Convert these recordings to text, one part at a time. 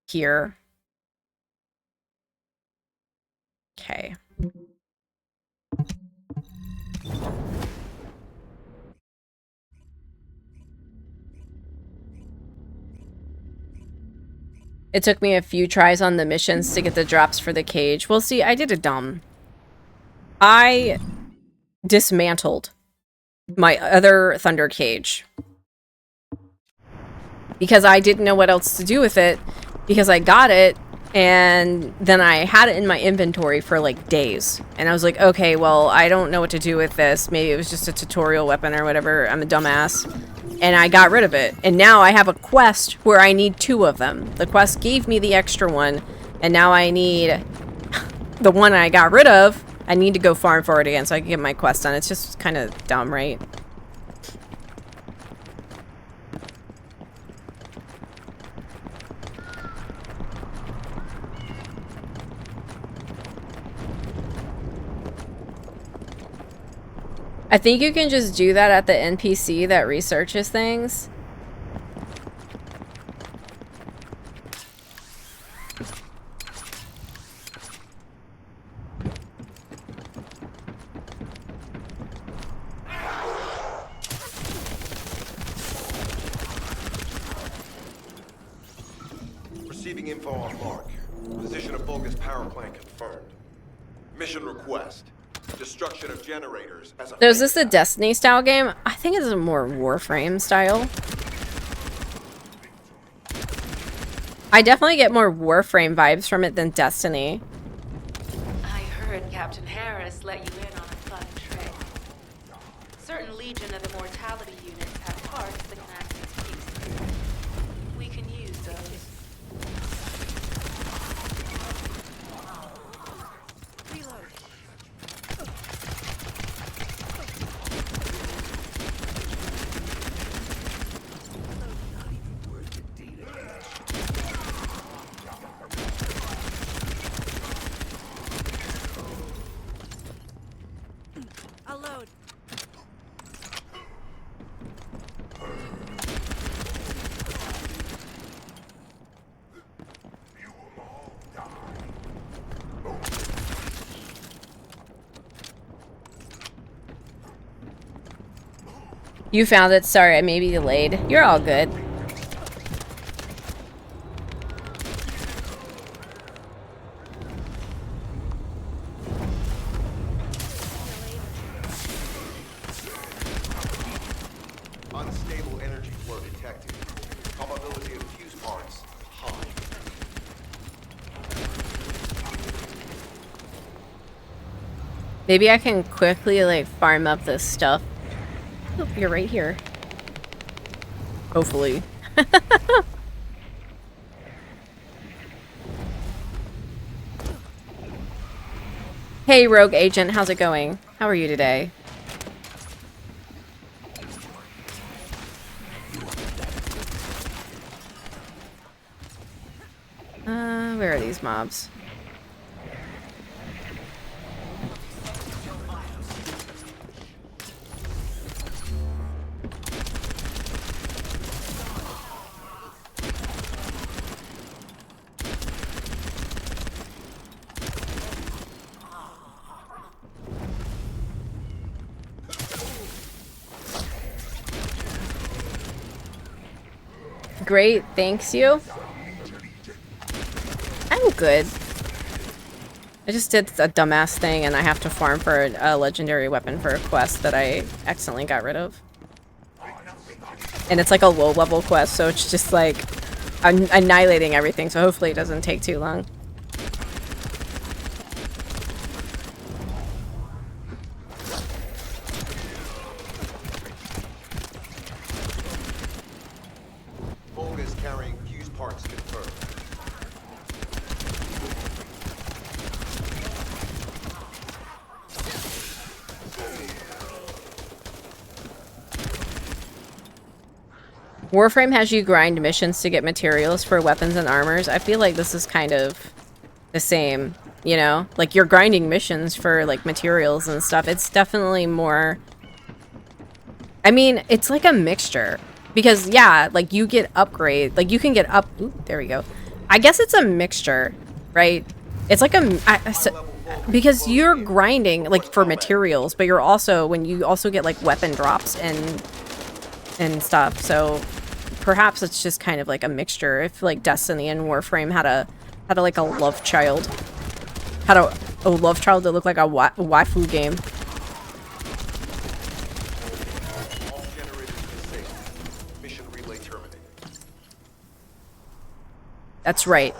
here. Okay. It took me a few tries on the missions to get the drops for the cage. Well, see, I did a dumb. I dismantled my other thunder cage because I didn't know what else to do with it, because I got it and then I had it in my inventory for like days, and I was like, okay, well, I don't know what to do with this. Maybe it was just a tutorial weapon or whatever. I'm a dumbass. And I got rid of it, and now I have a quest where I need 2 of them. The quest gave me the extra one, and now I need the one I got rid of. I need to go farm for it again so I can get my quest done. It's just kind of dumb, right? I think you can just do that at the NPC that researches things. Receiving info on Mark. Position of Vulgus power plant confirmed. Mission request. Destruction of generators as a... So is this the Destiny style game? I think it's a more Warframe style. I definitely get more Warframe vibes from it than Destiny. I heard Captain Harris let you in on a fun trick. Certain Legion of Immortality units have parts that can act as pieces. We can use those. Reload. I'll load. You found it. Sorry, I may be delayed. You're all good. Unstable energy flow detected. Probability of fuse parts high. Maybe I can quickly, like, farm up this stuff. Oh, you're right here. Hopefully. Hey, Rogue Agent, how's it going? How are you today? Where are these mobs? Great, thanks you. I'm good. I just did a dumbass thing and I have to farm for a legendary weapon for a quest that I accidentally got rid of. And it's like a low level quest, so it's just like annihilating everything, so hopefully it doesn't take too long. Vulgus carrying fuse parts confirmed. Warframe has you grind missions to get materials for weapons and armors. I feel like this is kind of the same, you know? Like, you're grinding missions for, like, materials and stuff. It's definitely more... I mean, it's like a mixture. Because, yeah, like, you get upgrade... Like, you can get up... Ooh, there we go. I guess it's a mixture, right? It's like because you're grinding like for materials, but you're also when you also get like weapon drops and stuff. So perhaps it's just kind of like a mixture. If like Destiny and Warframe had a like a love child, had a love child that looked like a waifu game. All generators disabled. Mission relay terminated. That's right.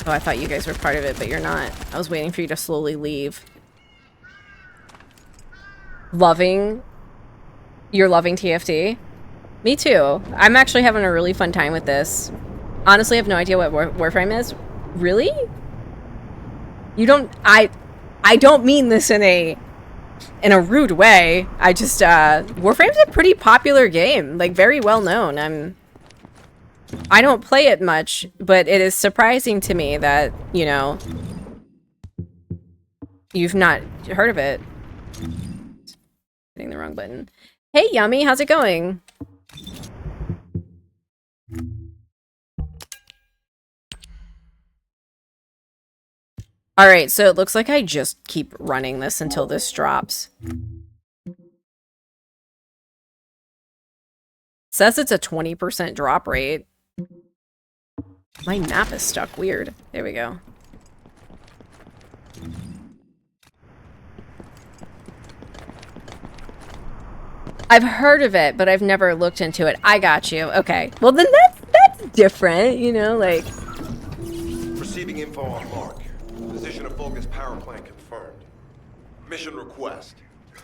Oh, I thought you guys were part of it, but you're not. I was waiting for you to slowly leave. You're loving TFT? Me too. I'm actually having a really fun time with this. Honestly, I have no idea what Warframe is. Really? You don't... I don't mean this in a rude way. I just, Warframe's a pretty popular game. Like, very well known. I don't play it much, but it is surprising to me that, you know, you've not heard of it. Hitting the wrong button. Hey, Yummy, how's it going? Alright, so it looks like I just keep running this until this drops. Says it's a 20% drop rate. My map is stuck. Weird. There we go. I've heard of it, but I've never looked into it. I got you. Okay. Well, then that's different, you know, like... Receiving info on Mark. Position of Vulgus power plant confirmed. Mission request.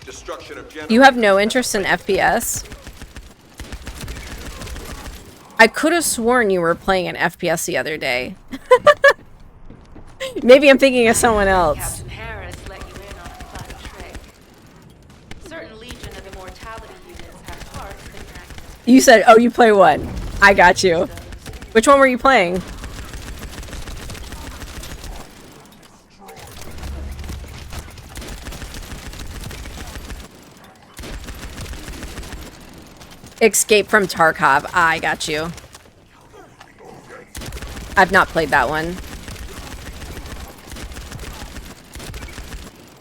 Destruction of generators. You have no interest in FPS? I could have sworn you were playing an FPS the other day. Maybe I'm thinking of someone else. Captain Harris let you in on a fun trick. Certain Legion of Immortality units have parts that can access You said, oh, you play one. I got you. Which one were you playing? Escape from Tarkov. Ah, I got you. I've not played that one.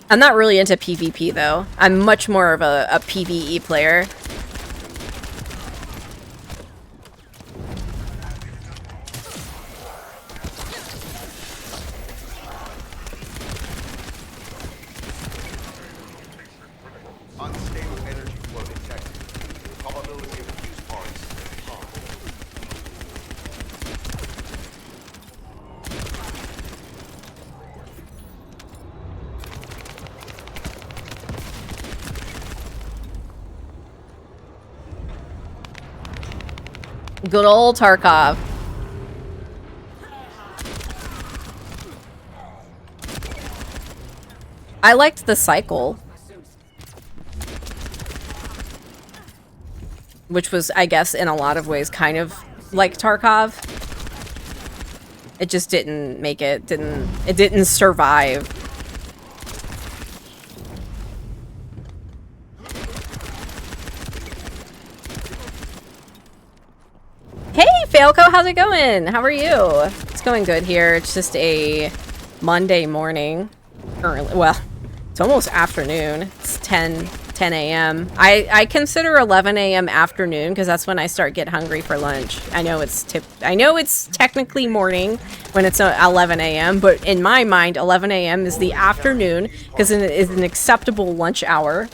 I'm not really into PvP though. I'm much more of a PvE player. Unstable energy flow detected. Probability of fuse parts. High. Good old Tarkov. I liked the cycle. Which was, I guess, in a lot of ways kind of like Tarkov. It just didn't make it. It didn't survive. Hey, Falco, how's it going? How are you? It's going good here. It's just a Monday morning. Currently, well, it's almost afternoon. It's 10 a.m. I consider 11 a.m. afternoon because that's when I start get hungry for lunch. I know it's technically morning when it's 11 a.m., but in my mind, 11 a.m. is the afternoon because it is an acceptable lunch hour.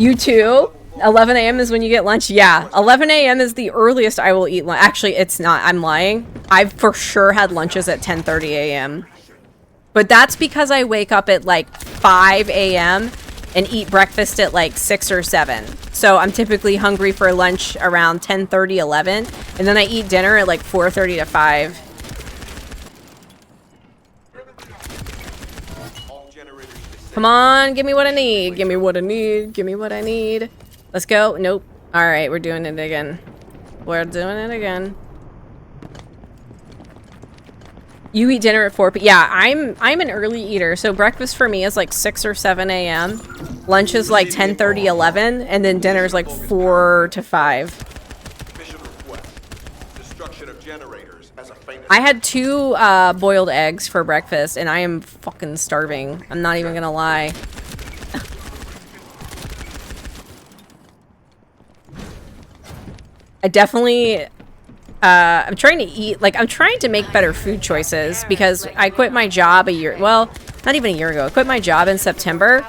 You too? 11 a.m. is when you get lunch? Yeah, 11 a.m. is the earliest I will eat lunch. Actually, it's not. I'm lying. I've for sure had lunches at 10:30 a.m. But that's because I wake up at like 5 a.m. and eat breakfast at like 6 or 7. So I'm typically hungry for lunch around 10:30, 11. And then I eat dinner at like 4:30 to 5. Come on, give me what I need. Give me what I need. Give me what I need. Let's go. Nope. All right, we're doing it again. We're doing it again. You eat dinner at 4 p.m. Yeah, I'm an early eater, so breakfast for me is like 6 or 7 a.m. Lunch is like 10:30, 11, and then dinner is like 4 to 5. Mission request. Destruction of generators as a feint I had 2 boiled eggs for breakfast, and I am fucking starving. I'm not even gonna lie. I definitely... I'm trying to eat, like, I'm trying to make better food choices because I quit my job well, not even a year ago. I quit my job in September,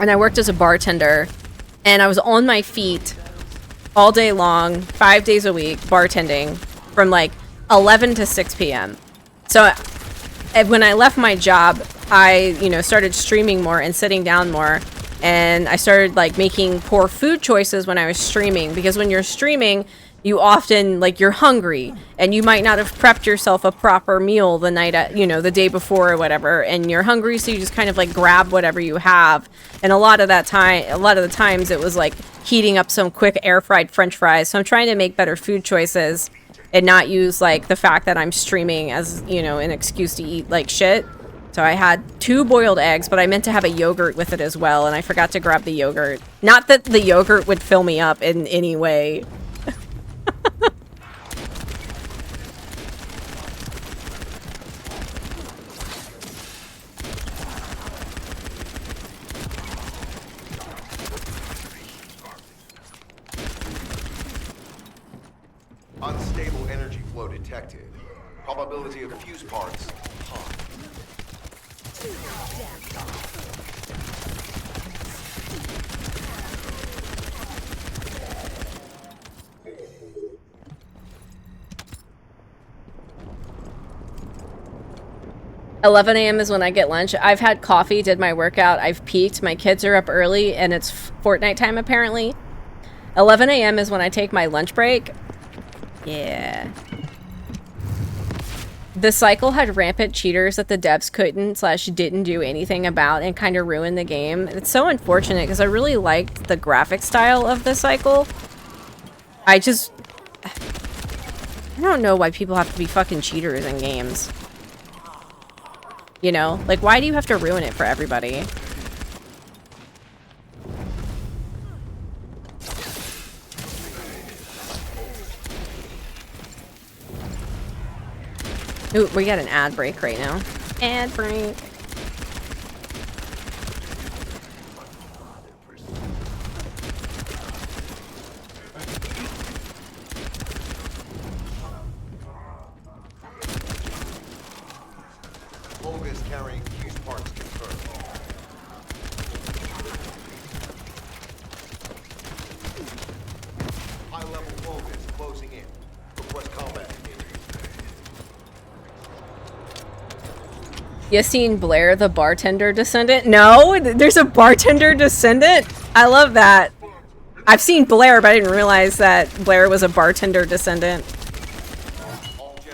and I worked as a bartender, and I was on my feet all day long, 5 days a week, bartending from like 11 to 6 p.m. So when I left my job, I, started streaming more and sitting down more, and I started like making poor food choices when I was streaming, because when you're streaming, you often, like, you're hungry, and you might not have prepped yourself a proper meal the night at, the day before or whatever, and you're hungry, so you just kind of like grab whatever you have. And a lot of the times it was like heating up some quick air fried French fries. So I'm trying to make better food choices and not use like the fact that I'm streaming as, an excuse to eat like shit. So I had 2 boiled eggs, but I meant to have a yogurt with it as well, and I forgot to grab the yogurt. Not that the yogurt would fill me up in any way. Unstable energy flow detected. Probability of fuse parts high. 11 a.m. is when I get lunch. I've had coffee, did my workout, I've peaked. My kids are up early, and it's Fortnite time apparently. 11 a.m. is when I take my lunch break. Yeah. The cycle had rampant cheaters that the devs couldn't/didn't do anything about, and kind of ruined the game. It's so unfortunate because I really liked the graphic style of the cycle. I don't know why people have to be fucking cheaters in games. Like, why do you have to ruin it for everybody? Ooh, we got an ad break right now. Ad break. Vulgus carrying fuse parts confirmed. High-level Vulgus closing in. Request combat. You seen Blair the bartender descendant? No? There's a bartender descendant? I love that. I've seen Blair, but I didn't realize that Blair was a bartender descendant.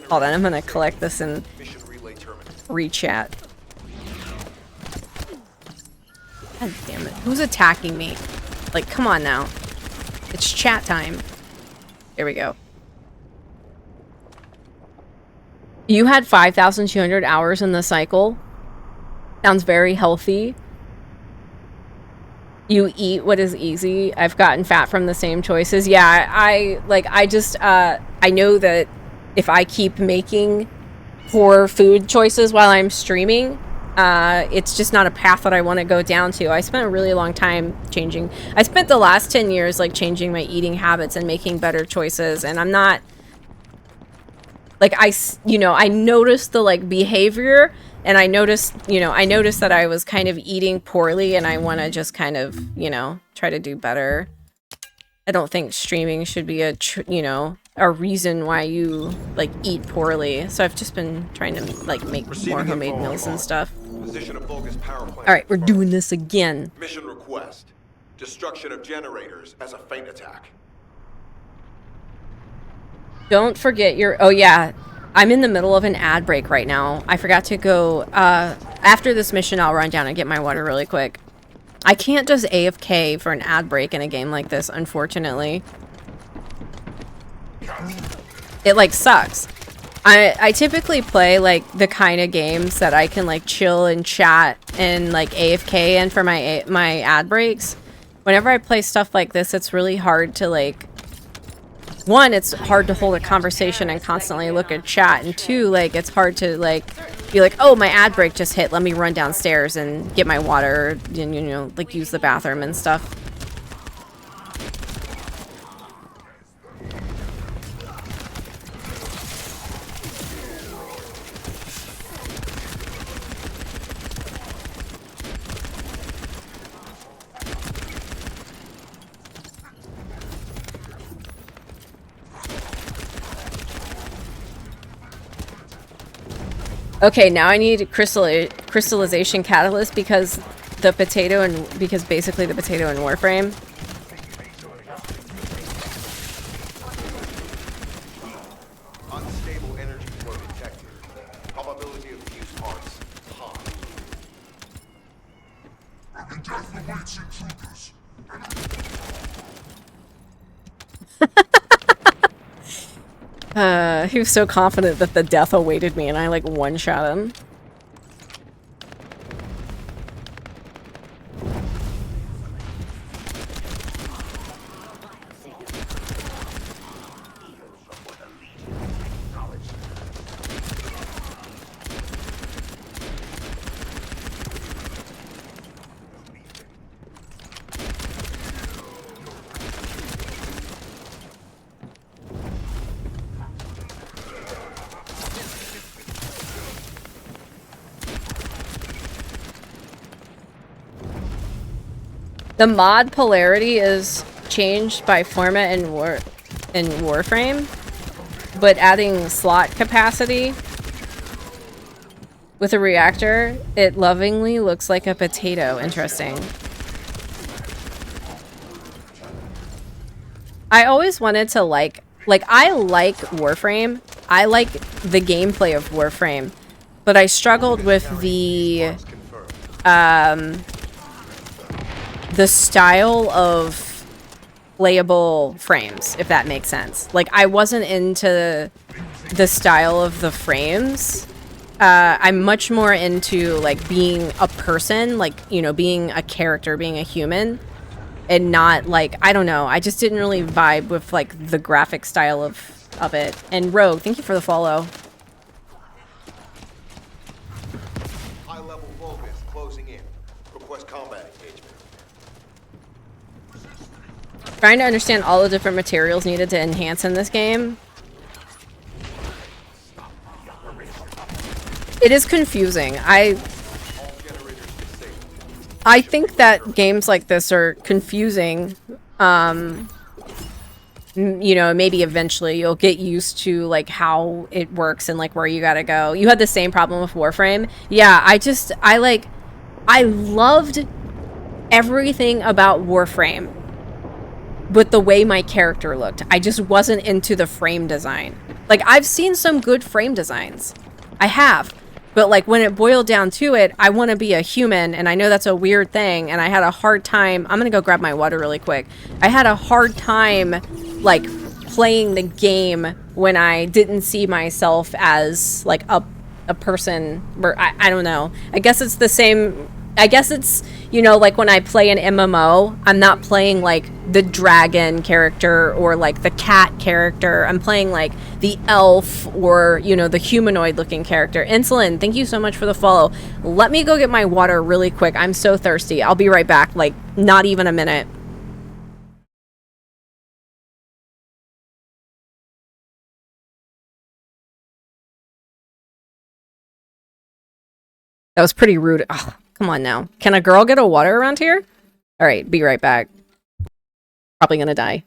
Hold on, I'm gonna collect this and re-chat. God damn it. Who's attacking me? Like, come on now. It's chat time. Here we go. You had 5,200 hours in the cycle. Sounds very healthy. You eat what is easy. I've gotten fat from the same choices. Yeah, I know that if I keep making poor food choices while I'm streaming, it's just not a path that I want to go down to. I spent a really long time changing. I spent the last 10 years like changing my eating habits and making better choices, and I'm not like, I noticed the like behavior, and I noticed that I was kind of eating poorly, and I want to just kind of, try to do better. I don't think streaming should be a reason why you like eat poorly. So I've just been trying to like make more homemade meals and stuff. Position of Vulgus power plant. All right, we're doing this again. Mission request. Destruction of generators as a feint attack. Don't forget your... Oh, yeah. I'm in the middle of an ad break right now. I forgot to go... after this mission, I'll run down and get my water really quick. I can't just AFK for an ad break in a game like this, unfortunately. It, like, sucks. I typically play like the kind of games that I can like chill and chat and like AFK in for my ad breaks. Whenever I play stuff like this, it's really hard to like, one, it's hard to hold a conversation and constantly look at chat, and two, like it's hard to like be like, oh, my ad break just hit, let me run downstairs and get my water and, you know, like use the bathroom and stuff. Okay, now I need crystallization catalyst because the potato and because basically the potato in Warframe. Unstable energy flow detected. Probability of fuse parts high. Death awaits intruders. He was so confident that the death awaited me and I like one-shot him. The mod polarity is changed by format in Warframe, but adding slot capacity with a reactor, it lovingly looks like a potato. Interesting. I always wanted to like I like Warframe. I like the gameplay of Warframe, but I struggled with the style of playable frames, if that makes sense. Like, I wasn't into the style of the frames. I'm much more into, like, being a person, like, you know, being a character, being a human, and not, like, I don't know. I just didn't really vibe with, like, the graphic style of it. And Rogue, thank you for the follow. High-level Vulgus closing in. Request combat engagement. Trying to understand all the different materials needed to enhance in this game. It is confusing. I think that games like this are confusing. You know, maybe eventually you'll get used to like how it works and like where you gotta go. You had the same problem with Warframe. Yeah, I loved everything about Warframe, but the way my character looked, I just wasn't into the frame design. Like, I've seen some good frame designs. I have. But, like, when it boiled down to it, I want to be a human, and I know that's a weird thing, and I had a hard time... I'm gonna go grab my water really quick. I had a hard time, like, playing the game when I didn't see myself as, like, a person... Or, I don't know. I guess it's the same... I guess it's, you know, like when I play an MMO, I'm not playing like the dragon character or like the cat character. I'm playing like the elf or, you know, the humanoid looking character. Insulin, thank you so much for the follow. Let me go get my water really quick. I'm so thirsty. I'll be right back. Like, not even a minute. That was pretty rude. Ugh, come on now. Can a girl get a water around here? All right, be right back. Probably gonna die.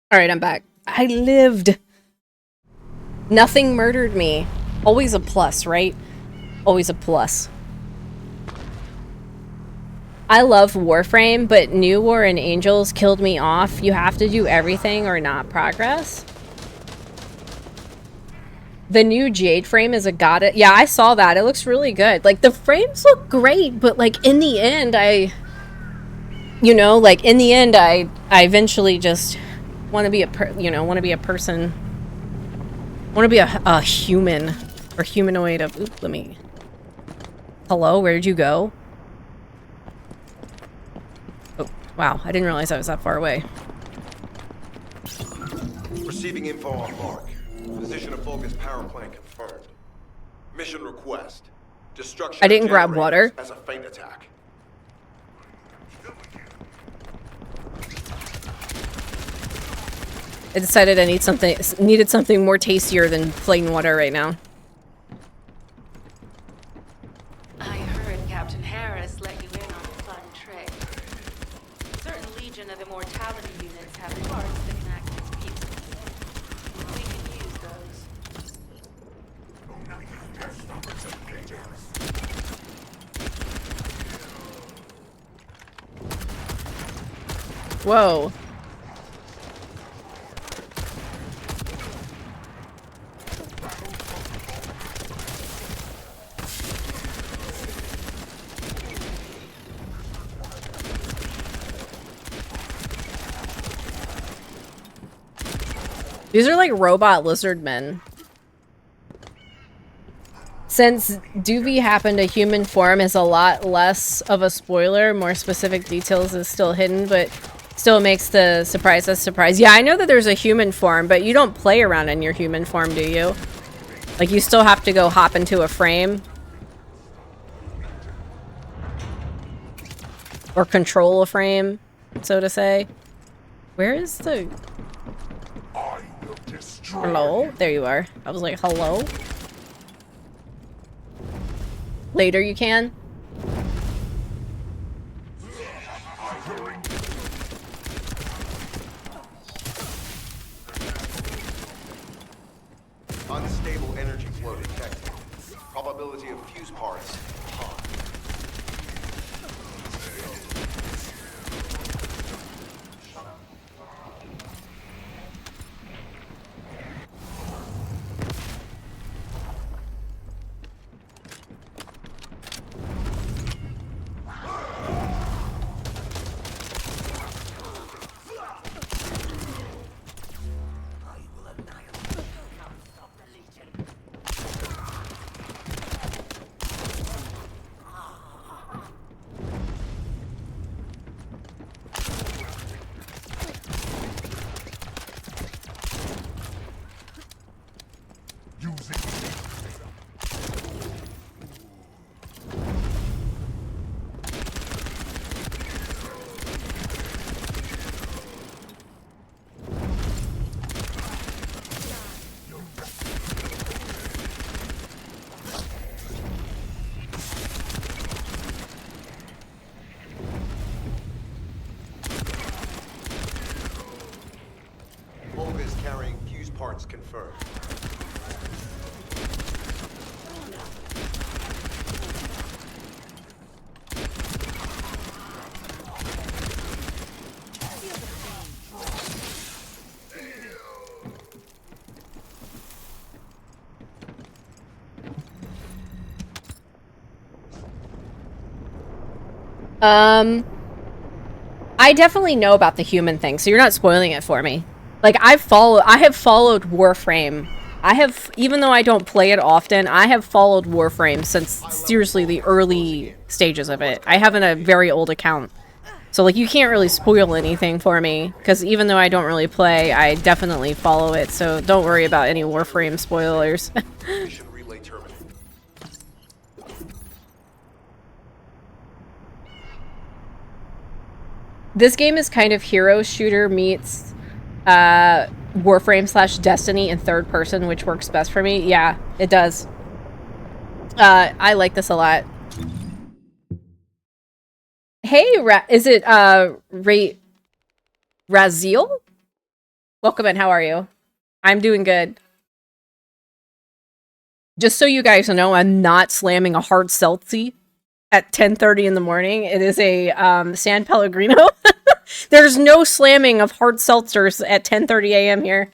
All right, I'm back. I lived. Nothing murdered me. Always a plus, right? Always a plus. I love Warframe, but New War and Angels killed me off. You have to do everything or not progress. The new Jade frame is a god. Yeah, I saw that. It looks really good. Like, the frames look great, but, like, in the end, you know, like, in the end, I eventually just want to be want to be a person. Want to be a human. Or humanoid of... Oop, let me... Hello? Where did you go? Oh, wow. I didn't realize I was that far away. Receiving info on Mark. Position of Vulgus power plant confirmed. Mission request. Destruction I didn't of grab generators water. as a feint attack. I decided I needed something more tastier than plain water right now. I heard Captain Harris let you in on a fun trick. Certain Legion of Immortality units have parts that can act as fuses. We can use those. Whoa. These are like robot lizard men. Since Doobie happened to human form is a lot less of a spoiler, more specific details is still hidden, but still makes the surprise a surprise. Yeah, I know that there's a human form, but you don't play around in your human form, do you? Like, you still have to go hop into a frame. Or control a frame, so to say. Where is the... Hello? There you are. I was like, hello? Later you can? Unstable energy flow detected. Probability of fuse parts high. Vulgus carrying fuse parts confirmed. I definitely know about the human thing, so you're not spoiling it for me. Like, I have followed Warframe. Even though I don't play it often, I have followed Warframe since, seriously, the early stages of it. I have a very old account. So, like, you can't really spoil anything for me, because even though I don't really play, I definitely follow it, so don't worry about any Warframe spoilers. Mission relay terminated. This game is kind of hero shooter meets Warframe / Destiny in third person, which works best for me. Yeah, it does. I like this a lot. Hey, is it Raziel? Welcome in. How are you? I'm doing good. Just so you guys know, I'm not slamming a hard seltzy at 10:30 in the morning. It is a San Pellegrino. There's no slamming of hard seltzers at 10:30 a.m. here.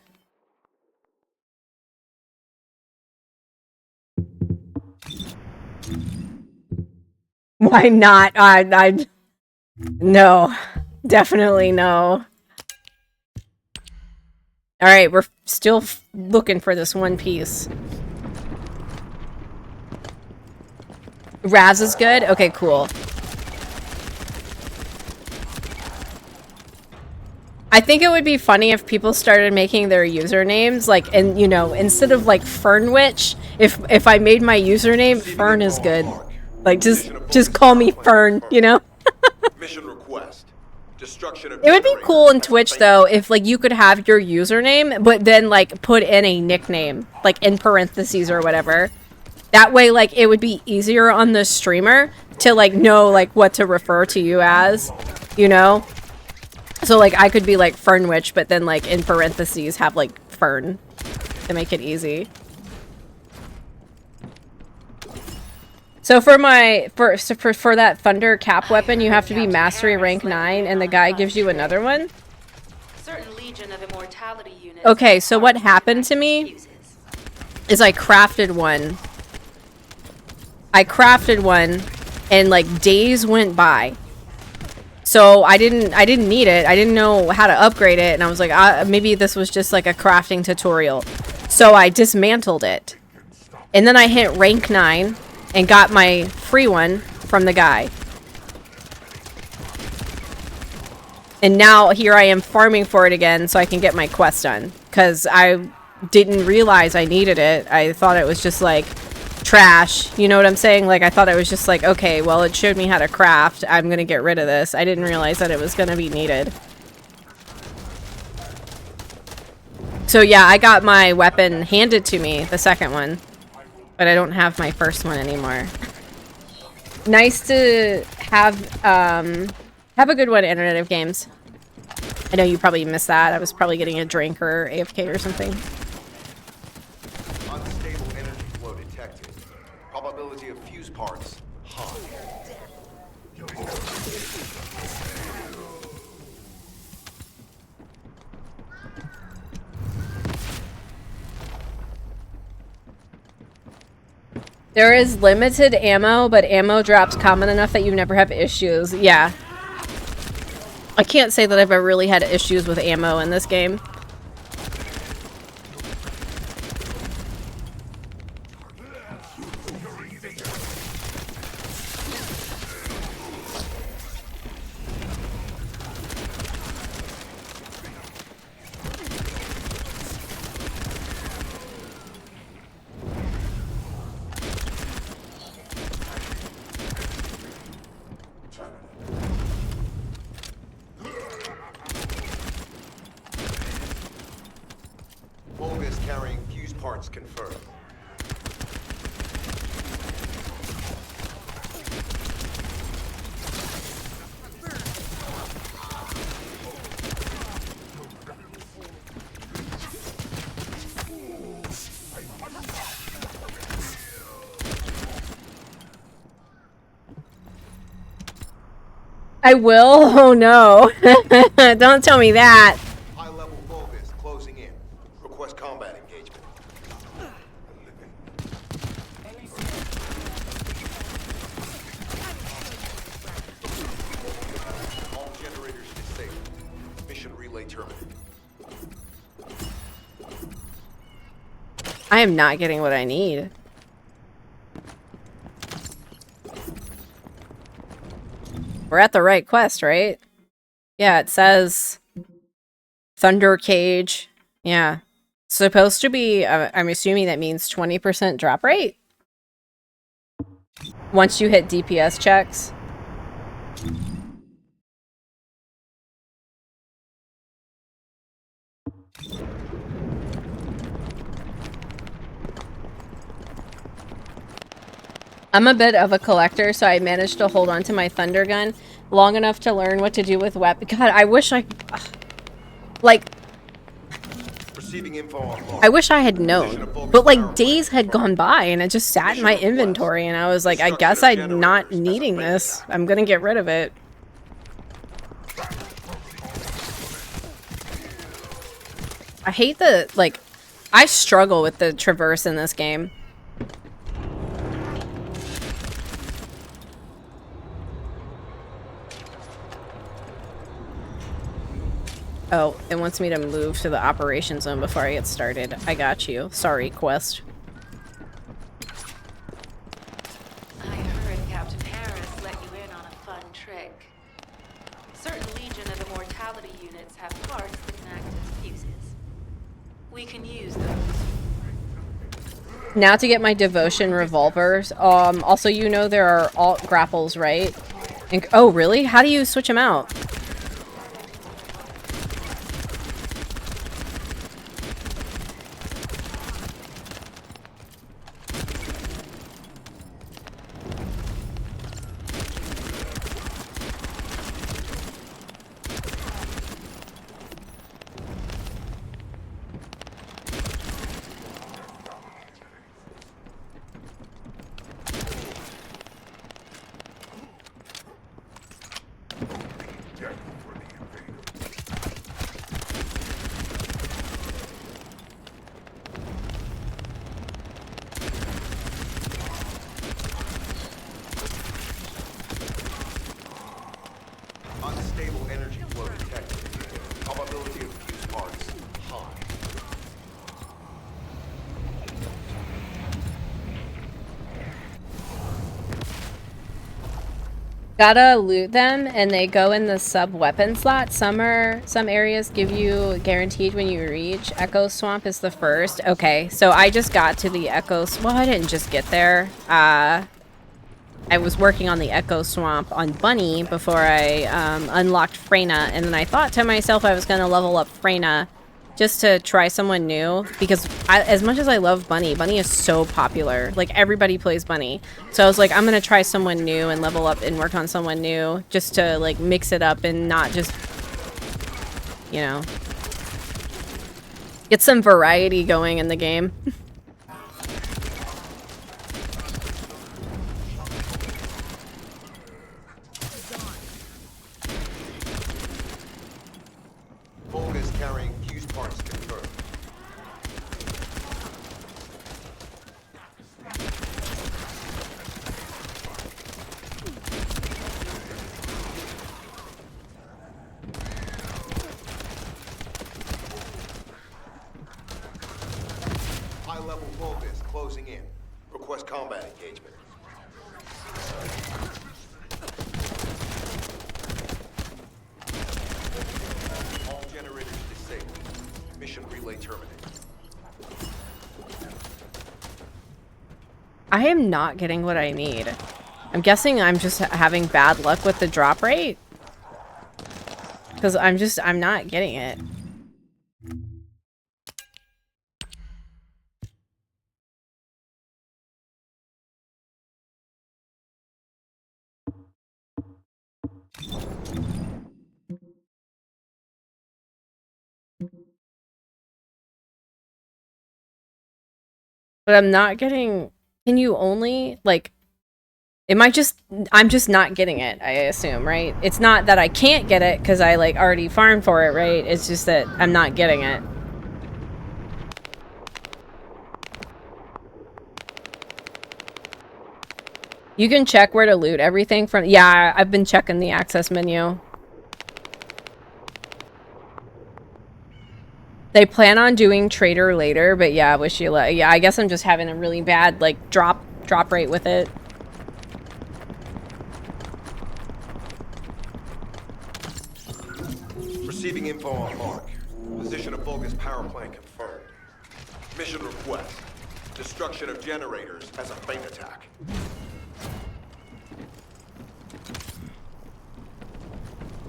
Why not? No, definitely no. All right, we're still looking for this one piece. Raz is good? Okay, cool. I think it would be funny if people started making their usernames like, and you know, instead of like Fernwitch, if I made my username Fern is good. Like just call me Fern, you know? Mission request. Destruction of It would be cool in Twitch though if like you could have your username but then like put in a nickname, like in parentheses or whatever. That way like it would be easier on the streamer to like know like what to refer to you as, you know? So like I could be like Fernwitch but then like in parentheses have like Fern to make it easy. So for that thunder cap weapon, you have to be mastery rank 9, and the guy gives you another one. Certain Legion of Immortality units. Okay, so what happened to me is I crafted one. And like days went by. So I didn't need it. I didn't know how to upgrade it, and I was like, maybe this was just like a crafting tutorial. So I dismantled it, and then I hit rank 9. And got my free one from the guy. And now here I am farming for it again so I can get my quest done. Because I didn't realize I needed it. I thought it was just like trash. You know what I'm saying? Like I thought it was just like, okay, well it showed me how to craft. I'm going to get rid of this. I didn't realize that it was going to be needed. So yeah, I got my weapon handed to me, the second one. But I don't have my first one anymore. Nice to have a good one, Internet of Games. I know you probably missed that. I was probably getting a drink or AFK or something. Unstable energy flow detected. Probability of fuse parts high. There is limited ammo, but ammo drops common enough that you never have issues. Yeah. I can't say that I've ever really had issues with ammo in this game. Vulgus carrying fuse parts confirmed. I will? Oh no. Don't tell me that. High-level Vulgus closing in. Request combat engagement. All generators disabled. Mission relay terminated. I am not getting what I need. We're at the right quest, right? Yeah, it says Thunder Cage. Yeah. Supposed to be, I'm assuming that means 20% drop rate? Once you hit DPS checks. I'm a bit of a collector, so I managed to hold on to my Thunder Gun long enough to learn what to do with weapons. God, I wish I... Like, Receiving info on mark. I wish I had known, but like days had gone by and it just sat in my inventory and I was like, I guess I'm not needing this. I'm gonna get rid of it. I hate the, like, I struggle with the traverse in this game. Oh, it wants me to move to the operation zone before I get started. I got you. Sorry, Quest. I heard Captain Harris let you in on a fun trick. Certain Legion of the Mortality units have parts that can act as fuses. We can use those. Now to get my devotion revolvers. Also, you know there are alt grapples, right? And, oh, really? How do you switch them out? Unstable energy flow detected. Probability of fuse parts high. Gotta loot them and they go in the sub weapon slot. Some areas give you guaranteed when you reach. Echo Swamp is the first. Okay, so I just got to the Echo Well, I didn't just get there. I was working on the Echo Swamp on Bunny before I unlocked Freyna, and then I thought to myself I was gonna level up Freyna just to try someone new, because as much as I love Bunny, Bunny is so popular. Like, everybody plays Bunny. So I was like, I'm gonna try someone new and level up and work on someone new just to, like, mix it up and not just, you know, get some variety going in the game. Vulgus carrying fuse parts confirmed. High-level Vulgus closing in. Request combat engagement. All generators disabled. Mission relay terminated. I am not getting what I need. I'm guessing I'm just having bad luck with the drop rate. Because I'm not getting it. But I'm not getting... Can you only, like... I'm just not getting it, I assume, right? It's not that I can't get it because I, like, already farmed for it, right? It's just that I'm not getting it. You can check where to loot everything from... Yeah, I've been checking the access menu. They plan on doing trader later, but yeah, wish you luck. Yeah, I guess I'm just having a really bad, like, drop rate with it. Receiving info on mark. Position of Vulgus power plant confirmed. Mission request. Destruction of generators as a feint attack.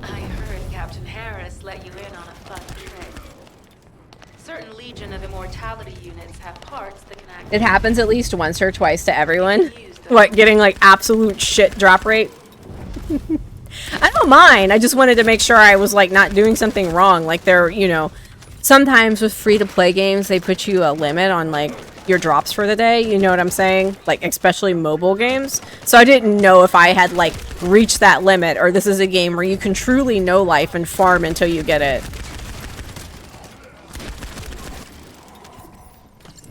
I heard Captain Harris let you in on a fun trick. Certain Legion of Immortality units have parts that can act... It happens at least once or twice to everyone. What, getting, like, absolute shit drop rate? I don't mind. I just wanted to make sure I was, like, not doing something wrong. Like, they're, you know, sometimes with free-to-play games, they put you a limit on, like, your drops for the day. You know what I'm saying? Like, especially mobile games. So I didn't know if I had, like, reached that limit, or this is a game where you can truly know life and farm until you get it.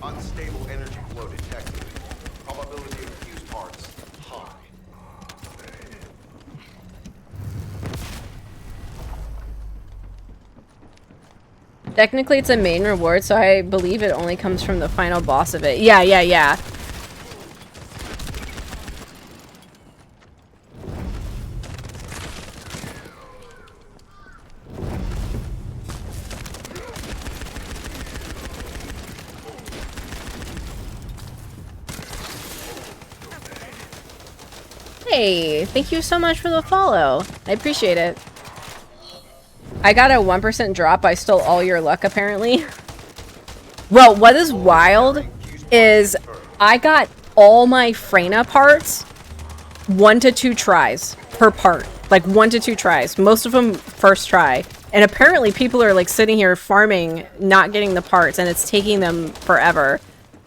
Unstable energy flow detected. Probability of fused parts high. Technically, it's a main reward, so I believe it only comes from the final boss of it. Yeah. Hey, thank you so much for the follow. I appreciate it. I got a 1% drop. I stole all your luck, apparently. Well, what is wild is I got all my Freyna parts 1 to 2 tries per part. Like 1 to 2 tries. Most of them first try. And apparently people are like sitting here farming, not getting the parts, and it's taking them forever.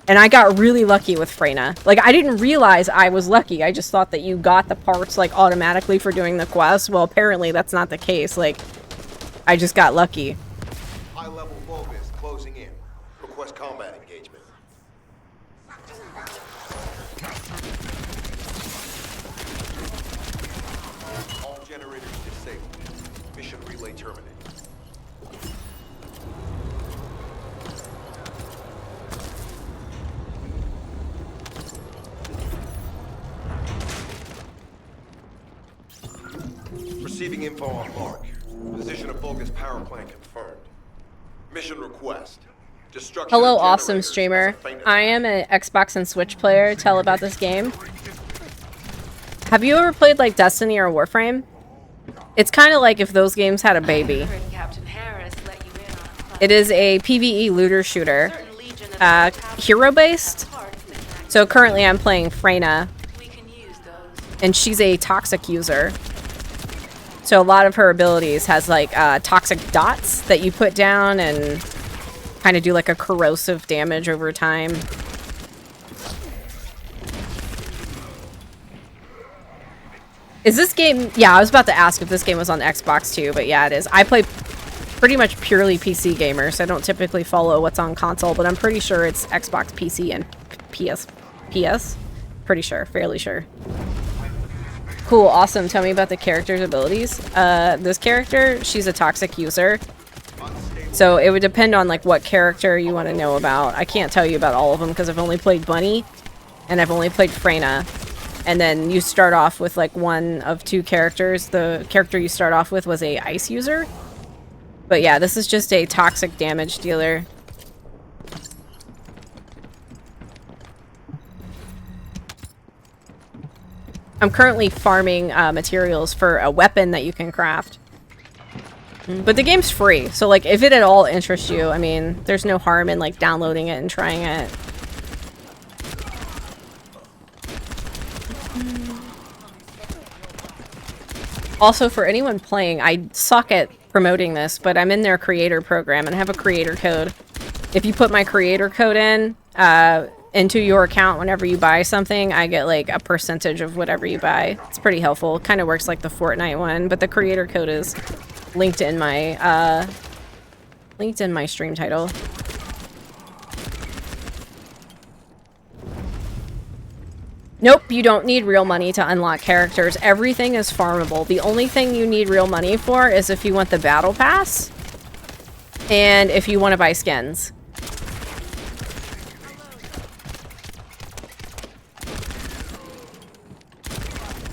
And I got really lucky with Freyna. Like, I didn't realize I was lucky. I just thought that you got the parts, like, automatically for doing the quest. Well, apparently that's not the case. Like, I just got lucky. High-level Vulgus closing in. Request combat engagement. All generators disabled. Mission relay terminated. Receiving info on Mark. Position of Vulgus power plant confirmed. Mission request. Destruction Hello, of awesome generators streamer. as a feint I am an Xbox and Switch player. Tell about this game. Have you ever played like Destiny or Warframe? It's kind of like if those games had a baby. I heard Captain Harris let you in on a club. It is a PvE looter shooter, Certain legion of mortality hero-based. have parts that can act- So currently I'm playing Freyna, We can use those. and she's a toxic user. So a lot of her abilities has like toxic dots that you put down and kind of do like a corrosive damage over time. Is this game... Yeah, I was about to ask if this game was on Xbox too, but yeah, it is. I play pretty much purely PC gamer, so I don't typically follow what's on console, but I'm pretty sure it's Xbox, PC, and PS. Pretty sure, fairly sure. Cool, awesome. Tell me about the character's abilities. This character, she's a toxic user. So it would depend on like what character you want to know about. I can't tell you about all of them because I've only played Bunny and I've only played Freyna. And then you start off with like one of 2 characters. The character you start off with was a ice user. But yeah, this is just a toxic damage dealer. I'm currently farming materials for a weapon that you can craft. But the game's free, so like if it at all interests you, I mean, there's no harm in like downloading it and trying it. Also, for anyone playing, I suck at promoting this, but I'm in their creator program and I have a creator code. If you put my creator code in, into your account whenever you buy something, I get like a percentage of whatever you buy. It's pretty helpful. It kind of works like the Fortnite one, but the creator code is linked in my stream title. Nope, you don't need real money to unlock characters. Everything is farmable. The only thing you need real money for is if you want the battle pass and if you want to buy skins.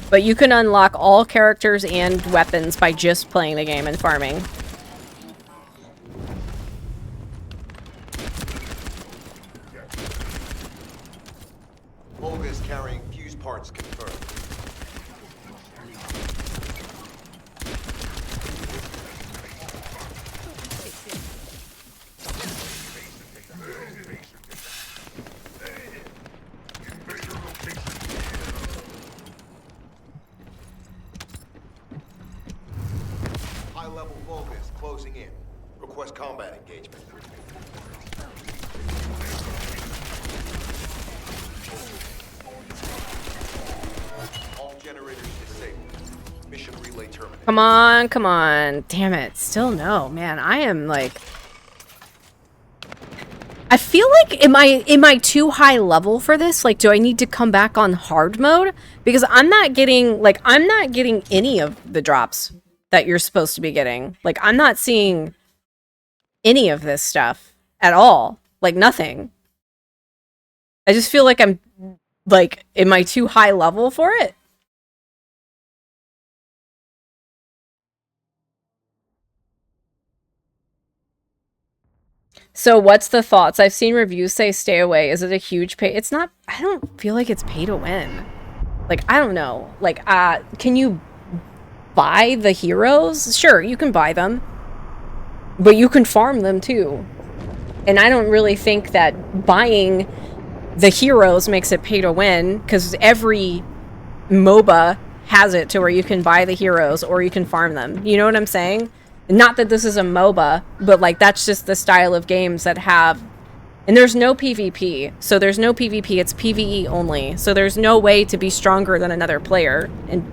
But you can unlock all characters and weapons by just playing the game and farming. Vulgus carrying fuse parts confirmed. High-level Vulgus closing in. Request combat engagement. All generators disabled. Mission relay terminated. Come on, come on. Damn it. Still no, man. I am like... I feel like, am I too high level for this? Like, do I need to come back on hard mode? Because I'm not getting any of the drops that you're supposed to be getting. Like, I'm not seeing any of this stuff at all. Like, nothing. I just feel like I'm, like, am I too high level for it? So what's the thoughts? I've seen reviews say stay away. Is it a huge pay? It's not, I don't feel like it's pay to win. Like, I don't know. Like, can you buy the heroes? Sure, you can buy them. But you can farm them too. And I don't really think that buying the heroes makes it pay to win, because every MOBA has it to where you can buy the heroes or you can farm them. You know what I'm saying? Not that this is a MOBA, but like that's just the style of games that have... And there's no PvP. So there's no PvP, it's PvE only. So there's no way to be stronger than another player and,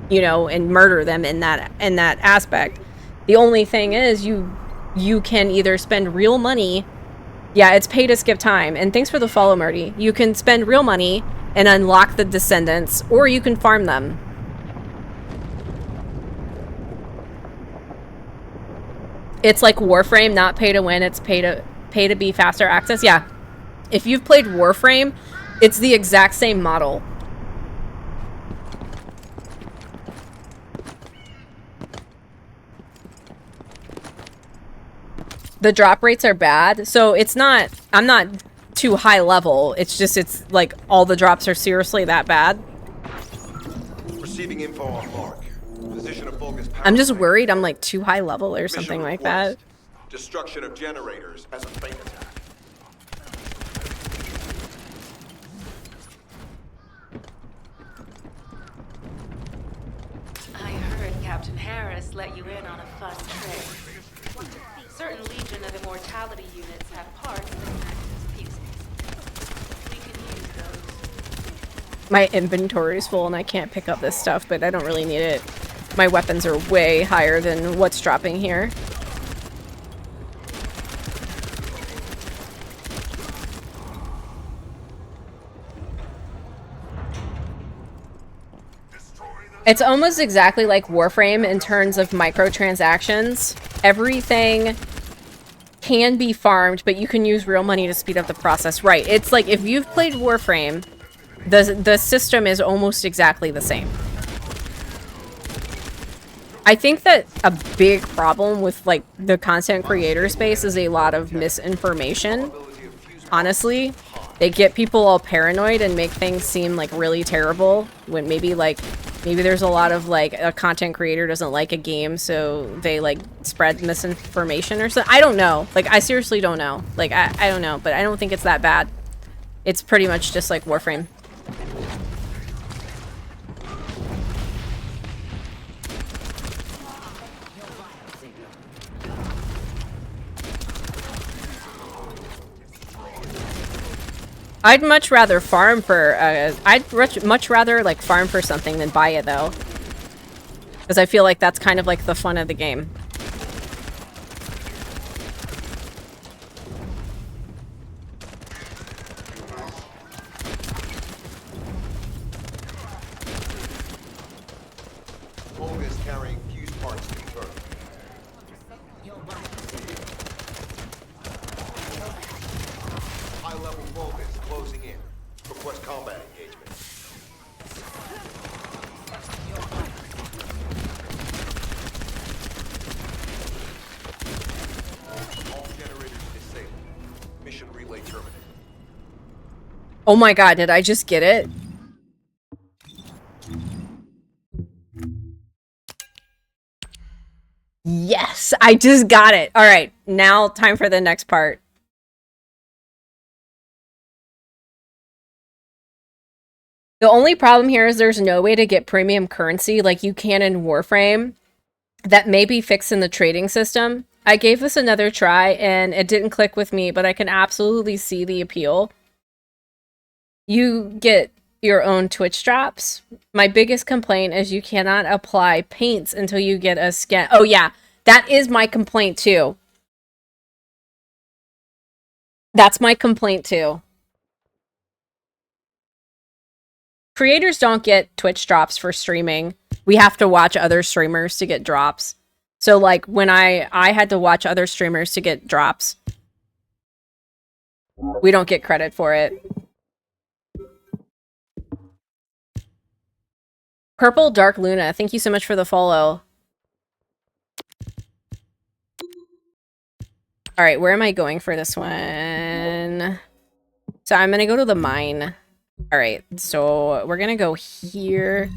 you know, and murder them in that aspect. The only thing is you can either spend real money... Yeah, it's pay to skip time. And thanks for the follow, Marty. You can spend real money and unlock the descendants, or you can farm them. It's like Warframe, not pay to win, it's pay to be faster access. Yeah. If you've played Warframe, it's the exact same model. The drop rates are bad, so it's not, I'm not too high level. It's just, it's like all the drops are seriously that bad. Receiving info on mark. Position of bogus power I'm just plant. worried I'm like too high level or Mission something like that. request. Destruction of generators as a feint attack. I heard Captain Harris let you in on a fun trick. Certain Legion of Immortality units have parts that can act as fuses. We can use those. My inventory's full and I can't pick up this stuff, but I don't really need it. My weapons are way higher than what's dropping here. It's almost exactly like Warframe in terms of microtransactions. Everything can be farmed, but you can use real money to speed up the process. Right. It's like if you've played Warframe, the system is almost exactly the same. I think that a big problem with like the content creator space is a lot of misinformation. Honestly, they get people all paranoid and make things seem like really terrible when maybe there's a lot of like a content creator doesn't like a game, so they like spread misinformation or something. I don't know. Like, I seriously don't know. Like, I don't know, but I don't think it's that bad. It's pretty much just like Warframe. I'd much rather farm for, much rather like farm for something than buy it though. Because I feel like that's kind of like the fun of the game. Bogus carrying fuse parts confirmed. High-level bogus closing in. Request combat engagement. All generators disabled. Mission relay terminated. Oh my god, did I just get it? Yes, I just got it. All right, now time for the next part. The only problem here is there's no way to get premium currency like you can in Warframe. That may be fixed in the trading system. I gave this another try and it didn't click with me, but I can absolutely see the appeal. You get your own Twitch drops. My biggest complaint is you cannot apply paints until you get a skin. Oh yeah, that is my complaint too. That's my complaint too. Creators don't get Twitch drops for streaming. We have to watch other streamers to get drops. So like when I had to watch other streamers to get drops. We don't get credit for it. Purple Dark Luna, thank you so much for the follow. All right, where am I going for this one? So I'm gonna go to the mine. All right, so we're gonna go here.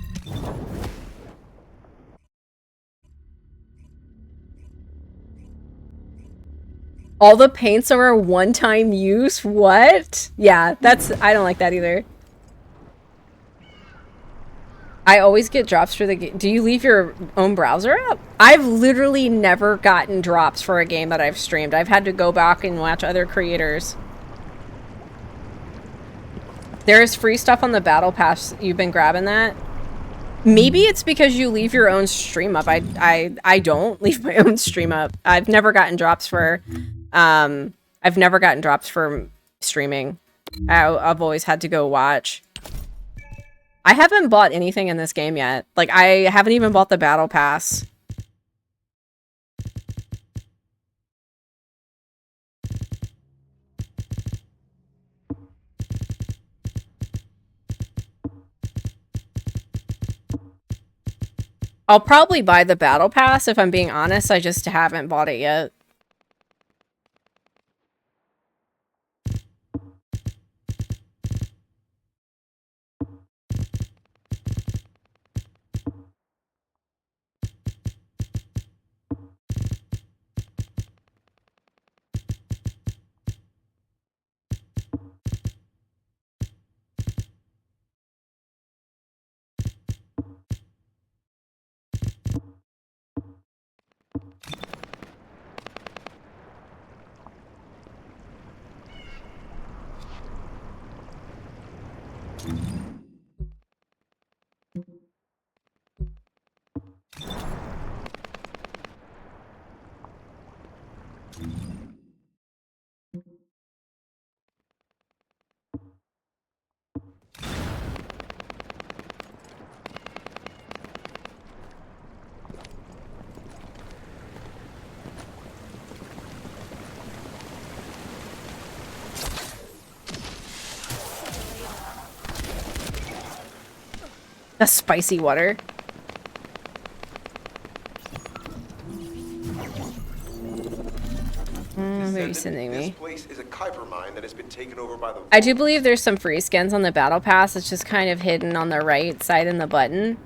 All the paints are a one-time use? What? Yeah, I don't like that either. I always get drops for the game. Do you leave your own browser up? I've literally never gotten drops for a game that I've streamed. I've had to go back and watch other creators. There is free stuff on the battle pass. You've been grabbing that? Maybe it's because you leave your own stream up. I don't leave my own stream up. I've never gotten drops for streaming. I've always had to go watch. I haven't bought anything in this game yet. Like, I haven't even bought the battle pass. I'll probably buy the battle pass if I'm being honest. I just haven't bought it yet. The spicy water. What are you sending me? This place is a Kuiper mine that has been taken over by the... I do believe there's some free skins on the battle pass. It's just kind of hidden on the right side in the button.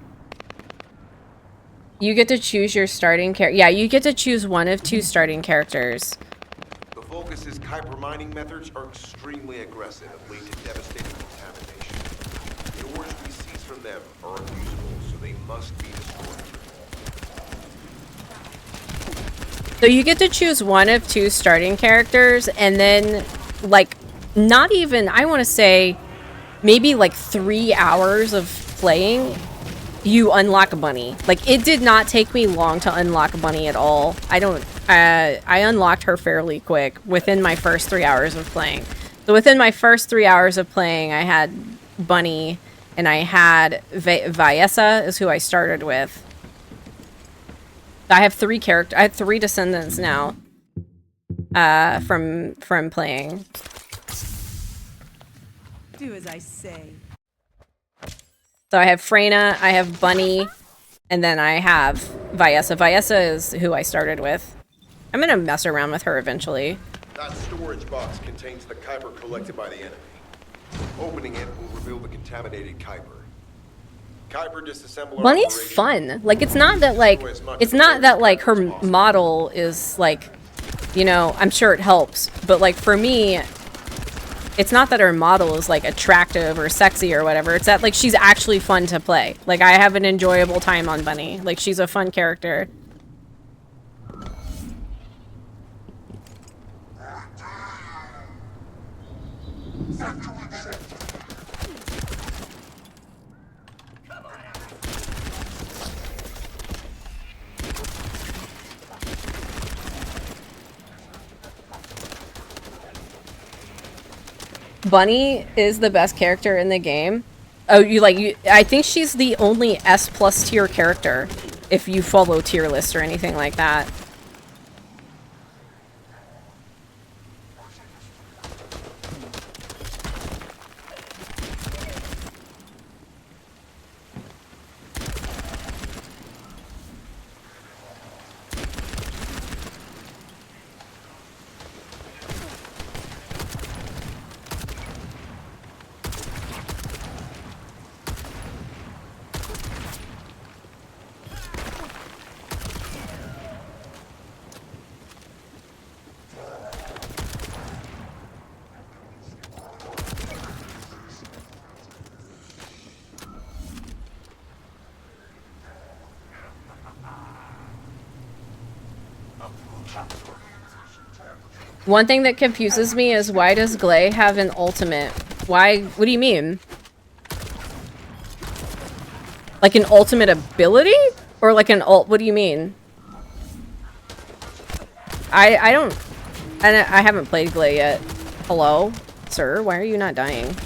You get to choose your starting character. Yeah, you get to choose one of two starting characters. The Vulgus' Kuiper mining methods are extremely aggressive and lead to devastating contamination. The ores we seize from them are unusable, so they must be destroyed. So you get to choose one of two starting characters, and then, like, not even, I want to say, maybe like 3 hours of playing, you unlock Bunny. Like, it did not take me long to unlock Bunny at all. I unlocked her fairly quick within my first 3 hours of playing. So within my first 3 hours of playing, I had Bunny, and I had Viessa is who I started with. I have three descendants now from playing. Do as I say. So I have Freyna, I have Bunny, and then I have Viessa. Viessa is who I started with. I'm gonna mess around with her eventually. That storage box contains the Kuiper collected by the enemy. Opening it will reveal the contaminated Kuiper. Kuiper disassembler Bunny's operation. fun. Like, it's not that like her model is like, you know, I'm sure it helps, but like for me, it's not that her model is like attractive or sexy or whatever. It's that like she's actually fun to play. Like, I have an enjoyable time on Bunny. Like, she's a fun character. Bunny is the best character in the game. Oh, I think she's the only S plus tier character if you follow tier lists or anything like that. One thing that confuses me is why does Glay have an ultimate? Why? What do you mean? Like an ultimate ability? Or like an ult? What do you mean? I don't... I haven't played Glay yet. Hello? Sir, why are you not dying?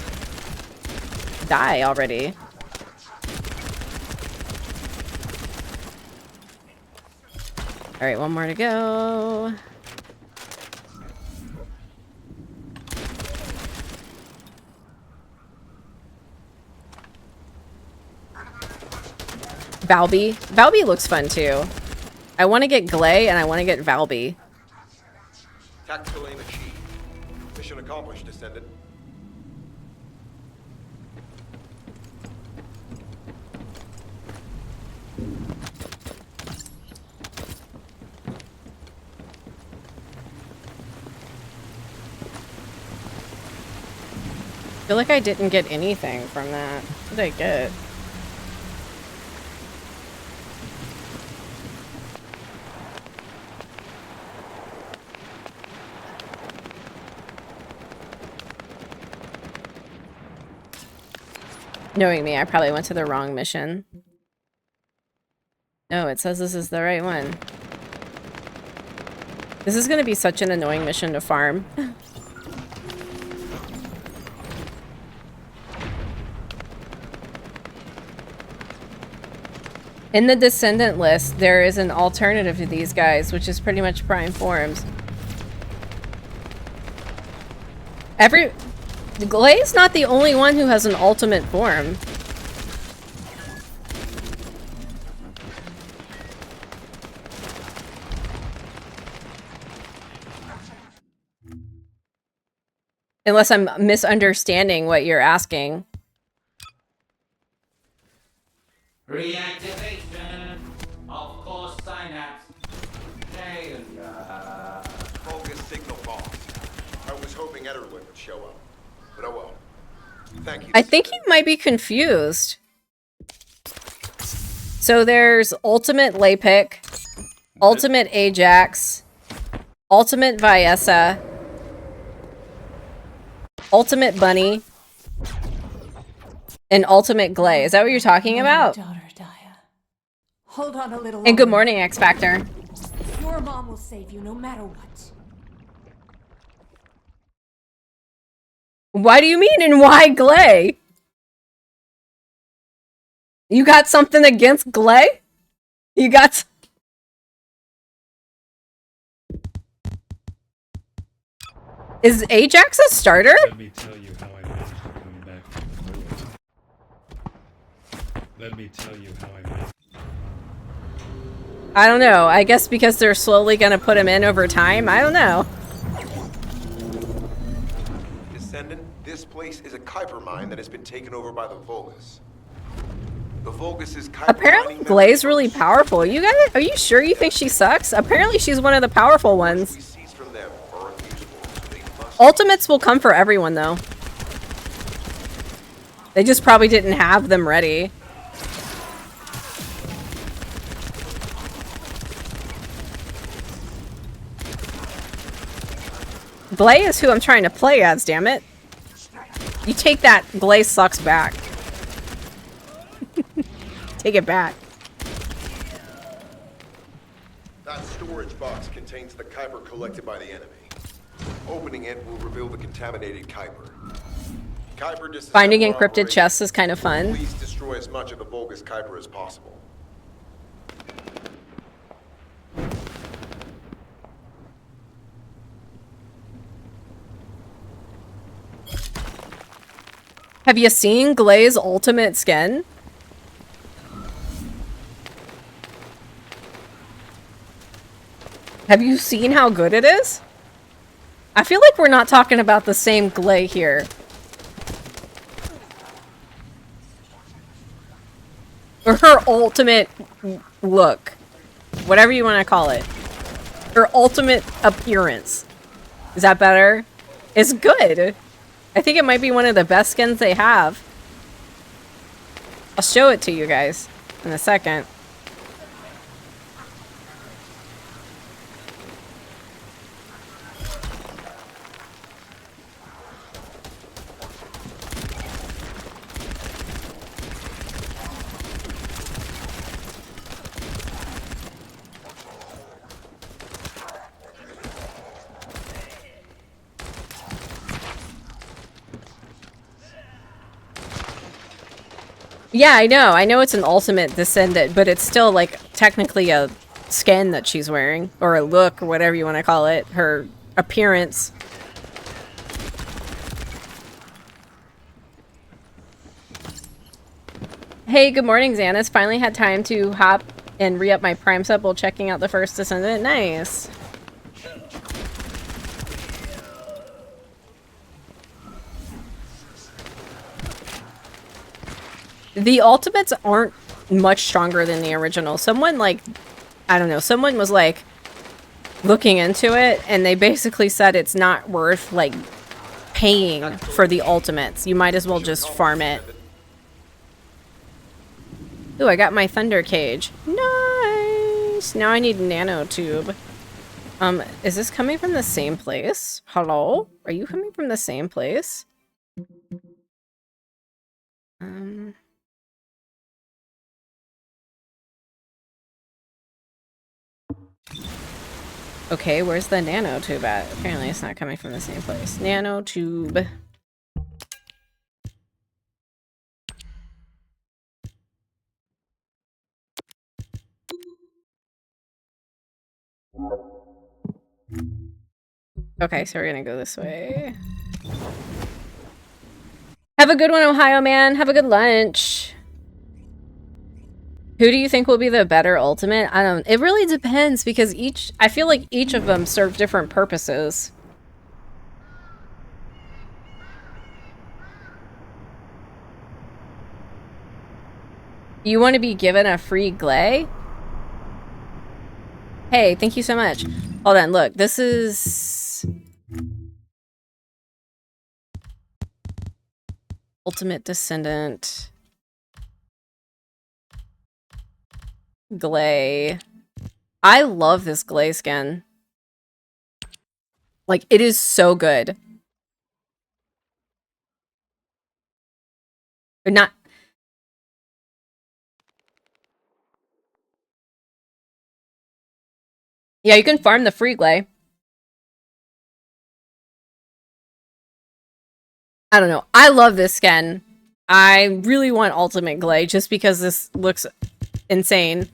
Die already. Alright, one more to go. Valby. Valby looks fun too. I want to get Glay and I want to get Valby. Tactical aim achieved. Mission accomplished, Descendant. I feel like I didn't get anything from that. What did I get? Knowing me, I probably went to the wrong mission. No, it says this is the right one. This is gonna be such an annoying mission to farm. In the Descendant list, there is an alternative to these guys, which is pretty much Prime Forms. Glay's not the only one who has an ultimate form. Unless I'm misunderstanding what you're asking. Reactivation of core synapse. Focus signal lost. I was hoping Ederlin would show up. But oh well. Thank you. I think you might be confused. So there's Ultimate Lapik, Ultimate Ajax, Ultimate Viessa, Ultimate Bunny, and Ultimate Glay. Is that what you're talking about? Daughter, Daya. Hold on a little And good longer. morning, X Factor. Your mom will save you no matter what. Why do you mean, and why Glay? You got something against Glay? You got... Is Ajax a starter? Let me tell you how I managed to come back from the void. Let me tell you how I managed. I don't know. I guess because they're slowly gonna put him in over time? I don't know. Descendant, this place is a Kuiper mine that has been taken over by the Vulgus. The Vulgus' Kuiper Apparently mining Glay's methods really are powerful. You guys, are you sure you think she sucks? Apparently she's one of the powerful we ones. seize from them are unusable, so they must Ultimates will come for everyone though. They just probably didn't have them ready. Glay is who I'm trying to play as, damn it. You take that. Glay sucks back. Take it back. That storage box contains the Kuiper collected by the enemy. Opening it will reveal the contaminated Kuiper. Kuiper disassemble Finding encrypted operation. chests is kind of fun. Please destroy as much of the Vulgus Kuiper as possible. Have you seen Glay's ultimate skin? Have you seen how good it is? I feel like we're not talking about the same Glay here. Or her ultimate look. Whatever you want to call it. Her ultimate appearance. Is that better? It's good. I think it might be one of the best skins they have. I'll show it to you guys in a second. Yeah, I know. I know it's an ultimate descendant, but it's still, like, technically a skin that she's wearing. Or a look, or whatever you want to call it. Her appearance. Hey, good morning, Xanis. Finally had time to hop and re-up my Prime sub while checking out the first descendant. Nice. The ultimates aren't much stronger than the original. Someone, like, I don't know, someone was, like, looking into it, and they basically said it's not worth, like, paying for the ultimates. You might as well just farm it. Ooh, I got my Thunder Cage. Nice! Now I need Nanotube. Is this coming from the same place? Hello? Are you coming from the same place? Okay, where's the nanotube at? Apparently it's not coming from the same place. Nanotube. Okay, so we're gonna go this way. Have a good one, Ohio man. Have a good lunch. Who do you think will be the better ultimate? I don't... It really depends because I feel like each of them serve different purposes. You want to be given a free Glay? Hey, thank you so much. Hold on, look. This is... Ultimate Descendant... Glay. I love this Glay skin. Like, it is so good. Or not... Yeah, you can farm the free Glay. I don't know. I love this skin. I really want Ultimate Glay just because this looks insane.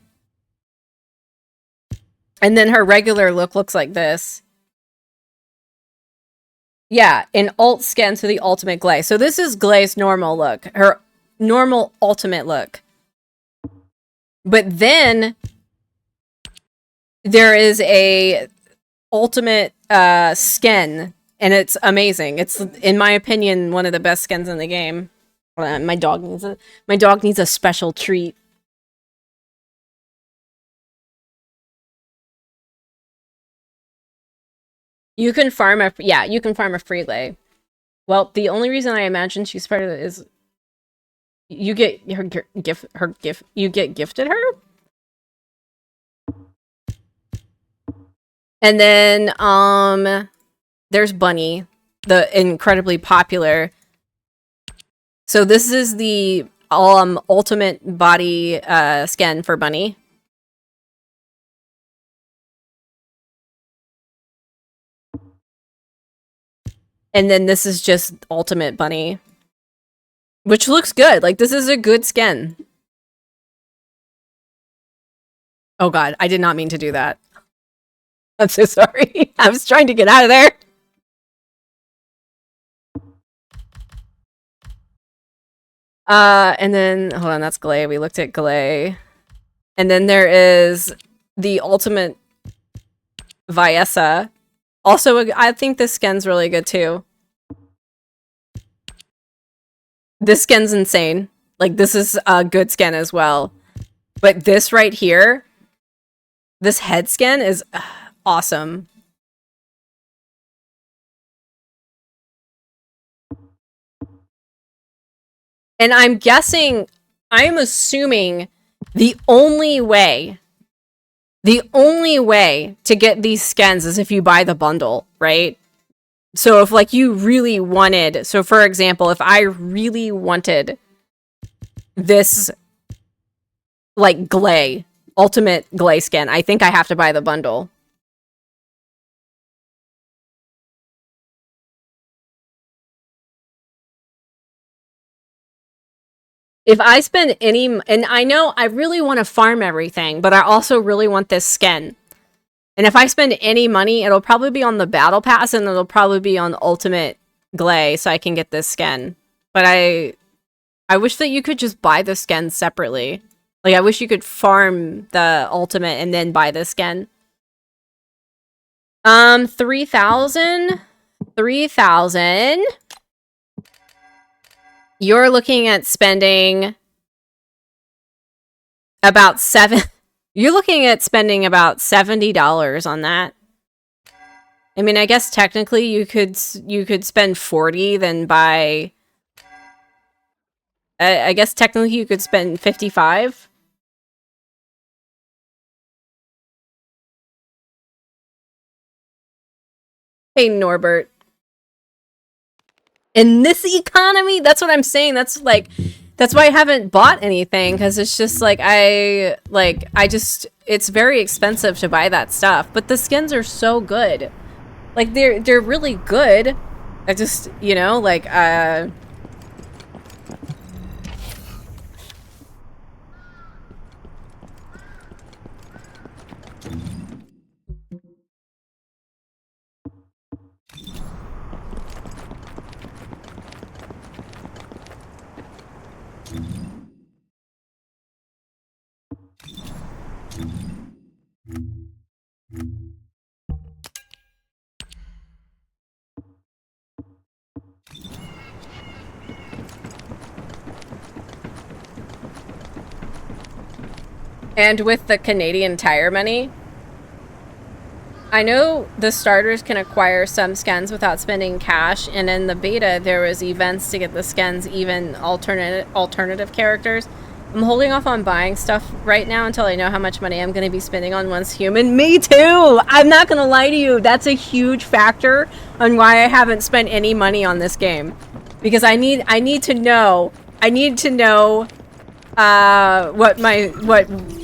And then her regular look looks like this. Yeah, an alt skin to the Ultimate Glay. So this is Glay's normal look. Her normal ultimate look. But then there is a ultimate skin, and it's amazing. It's, in my opinion, one of the best skins in the game. My dog needs a special treat. You can farm a you can farm a free Glay. Well, the only reason I imagine she's part of it is you get you get gifted her. And then there's Bunny, the incredibly popular So this is the ultimate body skin for Bunny. And then this is just ultimate Bunny, which looks good. Like, this is a good skin. Oh god, I did not mean to do that. I'm so sorry. I was trying to get out of there. And then, hold on, that's Glay. We looked at Glay. And then there is the ultimate Viessa. Also, I think this skin's really good too. This skin's insane. Like, this is a good skin as well. But this right here, this head skin is awesome. And I'm assuming the only way to get these skins is if you buy the bundle, right? So if like you really wanted, so for example, if I really wanted this like Glay, ultimate Glay skin, I think I have to buy the bundle. If I spend any, and I know I really want to farm everything, but I also really want this skin. And if I spend any money, it'll probably be on the battle pass and it'll probably be on ultimate Glay so I can get this skin. But I wish that you could just buy the skin separately. Like, I wish you could farm the ultimate and then buy the skin. 3,000. You're looking at spending about You're looking at spending about $70 on that. I mean, I guess technically you could spend 40, then buy. I guess technically you could spend 55. Hey, Norbert. In this economy, that's what I'm saying. That's why I haven't bought anything, because it's just like it's very expensive to buy that stuff. But the skins are so good. Like, they're really good. I just, you know, like and with the Canadian Tire money, I know the starters can acquire some skins without spending cash, and in the beta there was events to get the skins, even alternative characters. I'm holding off on buying stuff right now until I know how much money I'm going to be spending on Once Human. Me too! I'm not going to lie to you. That's a huge factor on why I haven't spent any money on this game. Because I need to know what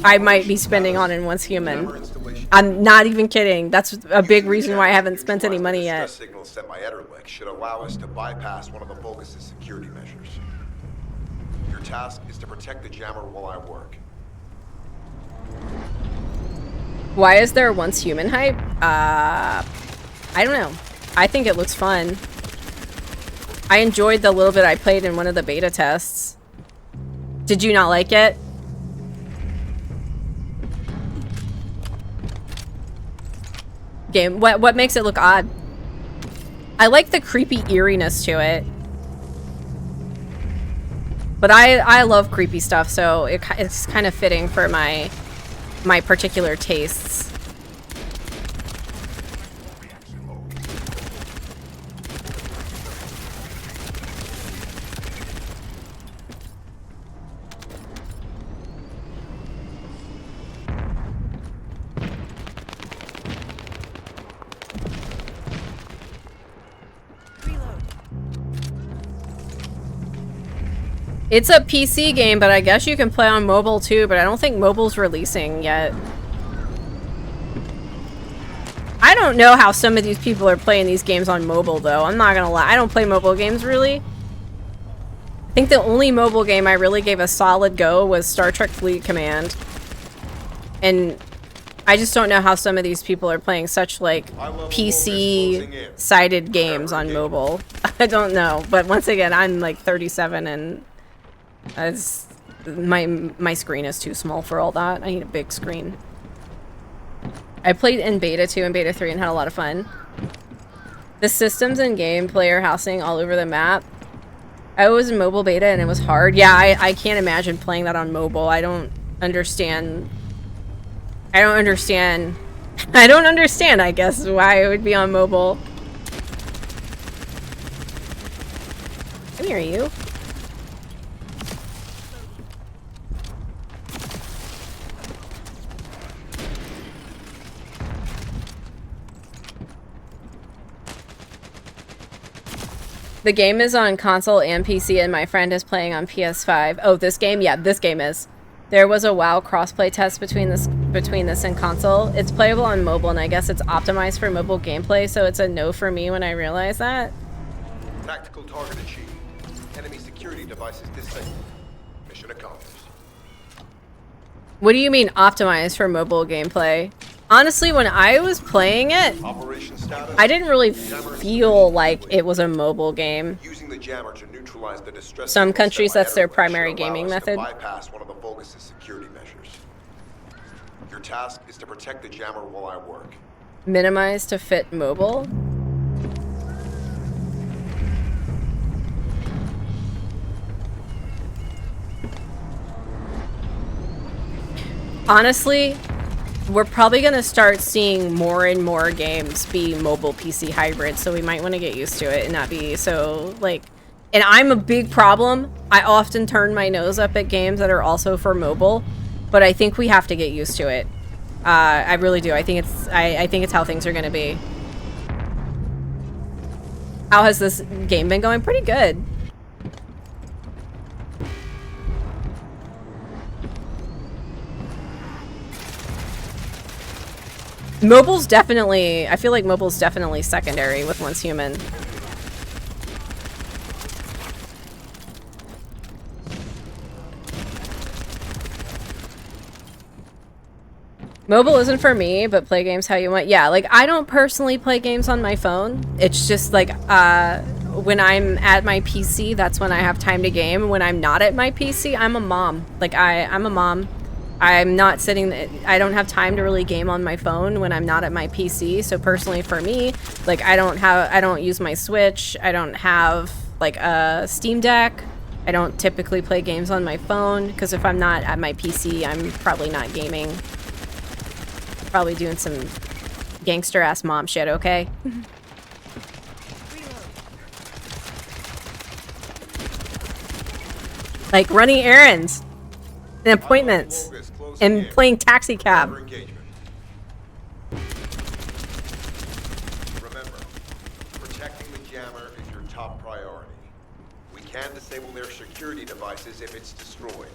I might be spending on in Once Human. I'm not even kidding. That's a big reason why I haven't spent any money yet. The signal sent by Ederlich should allow us to bypass one of the Vulgus' security measures. Your task is to protect the jammer while I work. Why is there Once Human hype? I don't know. I think it looks fun. I enjoyed the little bit I played in one of the beta tests. Did you not like it? Game. What makes it look odd? I like the creepy eeriness to it. But I love creepy stuff, so it's kind of fitting for my particular tastes. It's a PC game, but I guess you can play on mobile too, but I don't think mobile's releasing yet. I don't know how some of these people are playing these games on mobile, though. I'm not gonna lie. I don't play mobile games, really. I think the only mobile game I really gave a solid go was Star Trek Fleet Command. And I just don't know how some of these people are playing such, like, PC-sided games on mobile. I don't know. But once again, I'm, like, 37, and my screen is too small for all that. I need a big screen. I played in Beta 2 and Beta 3 and had a lot of fun. The systems and game player housing all over the map. I was in mobile beta and it was hard. Yeah, I can't imagine playing that on mobile. I don't understand, I guess, why it would be on mobile. Come here, you. The game is on console and PC, and my friend is playing on PS5. Oh, this game? Yeah, this game is. There was a WoW crossplay test between this and console. It's playable on mobile, and I guess it's optimized for mobile gameplay, so it's a no for me when I realize that. Tactical target achieved. Enemy security devices disabled. Mission accomplished. What do you mean optimized for mobile gameplay? Honestly, when I was playing it, Operation status. I didn't really feel like it was a mobile game. Using the jammer to neutralize the distress. Some countries, that's their should primary allow gaming us to method. bypass one of the Vulgus' security measures. Your task is to protect the jammer while I work. Minimize to fit mobile? Honestly, we're probably going to start seeing more and more games be mobile PC hybrid, so we might want to get used to it and not be so, like... And I'm a big problem. I often turn my nose up at games that are also for mobile, but I think we have to get used to it. I really do. I think it's how things are going to be. How has this game been going? Pretty good. Mobile's definitely, I feel like mobile's definitely secondary with Once Human. Mobile isn't for me, but play games how you want. Yeah, like, I don't personally play games on my phone. It's just like, when I'm at my PC, that's when I have time to game. When I'm not at my PC, I'm a mom. Like, I'm a mom. I'm not sitting, I don't have time to really game on my phone when I'm not at my PC. So personally for me, like, I don't use my Switch. I don't have like a Steam Deck. I don't typically play games on my phone because if I'm not at my PC, I'm probably not gaming. Probably doing some gangster ass mom shit, okay? Like running errands and appointments and playing taxi cab. Remember, protecting the jammer is your top priority. We can disable their security devices if it's destroyed.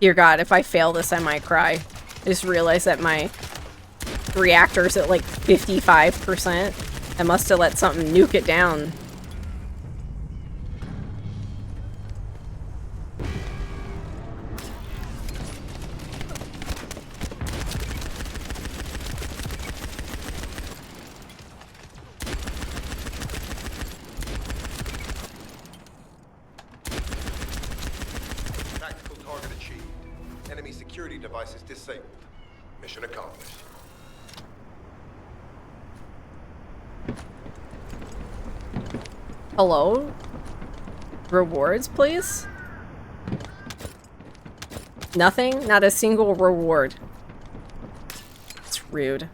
Dear God, if I fail this, I might cry. I just realized that my reactor's at like 55%. I must have let something nuke it down. Tactical target achieved. Enemy security devices disabled. Mission accomplished. Hello? Rewards, please? Nothing? Not a single reward. It's rude.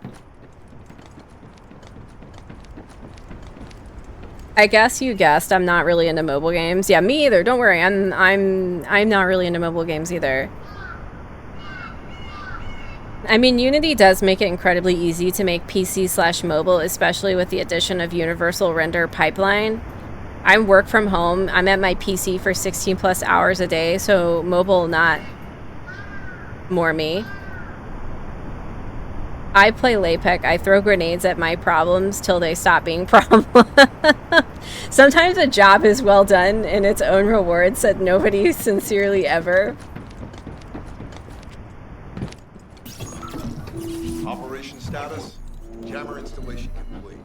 I guess you guessed I'm not really into mobile games. Yeah, me either. Don't worry. I'm not really into mobile games either. I mean, Unity does make it incredibly easy to make PC/mobile, especially with the addition of Universal Render Pipeline. I work from home. I'm at my PC for 16 plus hours a day, so mobile not more me. I play LAPEC. I throw grenades at my problems till they stop being problems. Sometimes a job is well done and its own reward, said nobody sincerely ever. Operation status, jammer installation complete.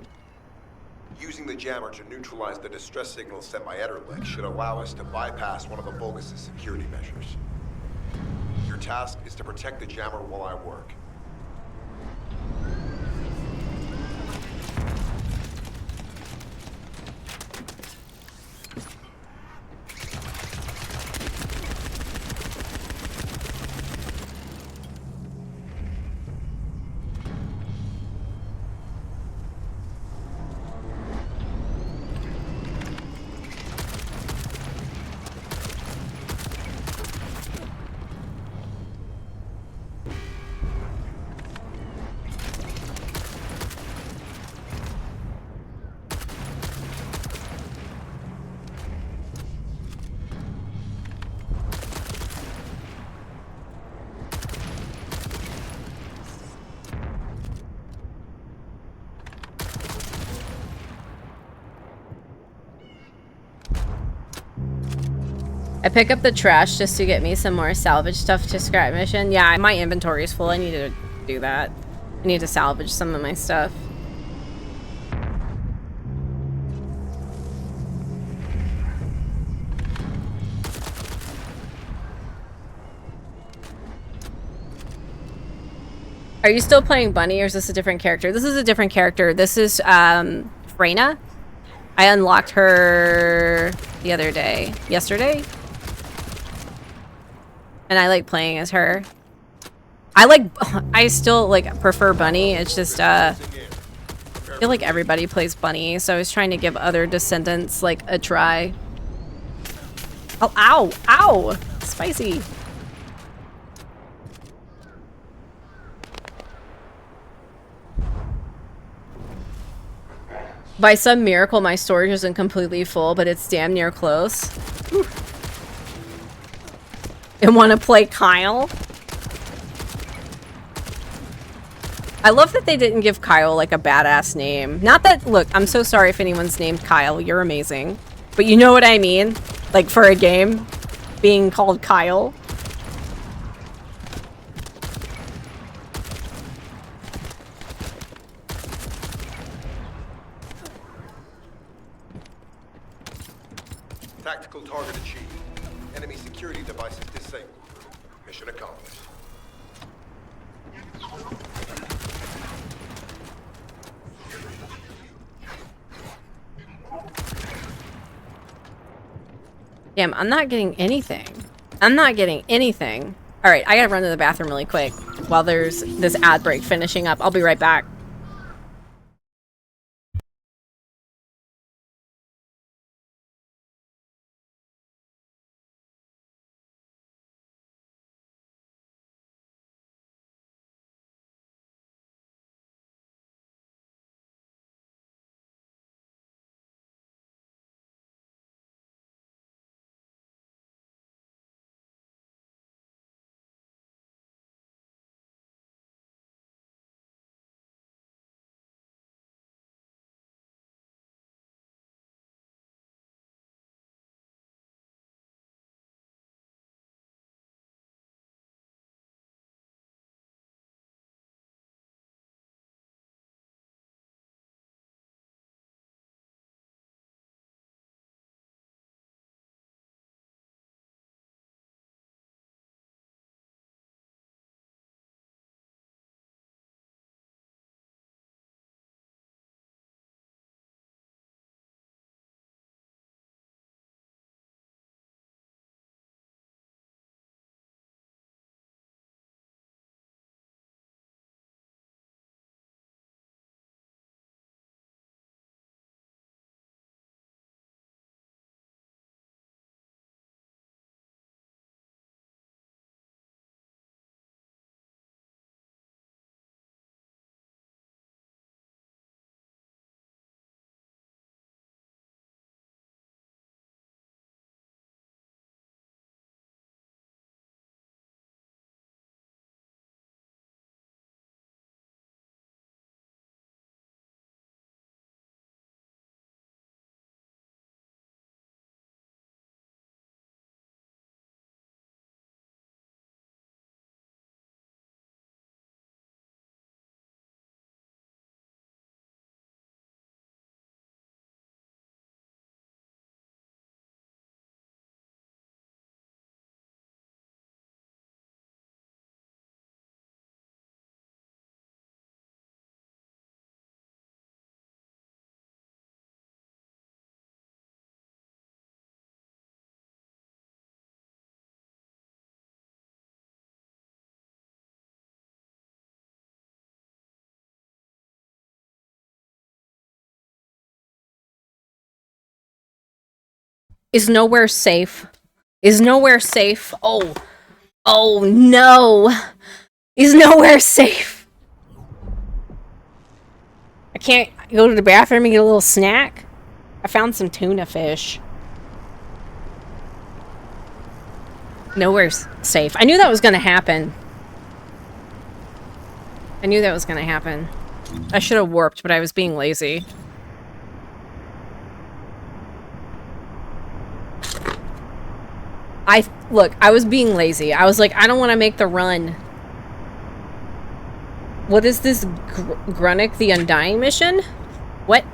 Using the jammer to neutralize the distress signal sent by Ederlich should allow us to bypass one of the Vulgus' security measures. Your task is to protect the jammer while I work. I pick up the trash just to get me some more salvage stuff to scrap mission. Yeah, my inventory is full. I need to do that. I need to salvage some of my stuff. Are you still playing Bunny, or is this a different character? This is a different character. This is Freyna. I unlocked her the other day. Yesterday? And I like playing as her. I still like prefer Bunny. It's just I feel like everybody plays Bunny, so I was trying to give other descendants like a try. Oh, ow, ow, spicy. By some miracle, my storage isn't completely full, but it's damn near close. Whew. And want to play Kyle? I love that they didn't give Kyle like a badass name. Not that, look, I'm so sorry if anyone's named Kyle. You're amazing. But you know what I mean? Like for a game being called Kyle. Tactical target achieved. Enemy security devices disabled. Mission accomplished. Damn, I'm not getting anything. I'm not getting anything. All right, I gotta run to the bathroom really quick while there's this ad break finishing up. I'll be right back. Is nowhere safe. Is nowhere safe. Oh. Oh no. Is nowhere safe. I can't go to the bathroom and get a little snack. I found some tuna fish. Nowhere's safe. I knew that was gonna happen. I knew that was gonna happen. I should have warped, but I was being lazy. Look, I was being lazy. I was like, I don't want to make the run. What is this Grunic the Undying mission? What?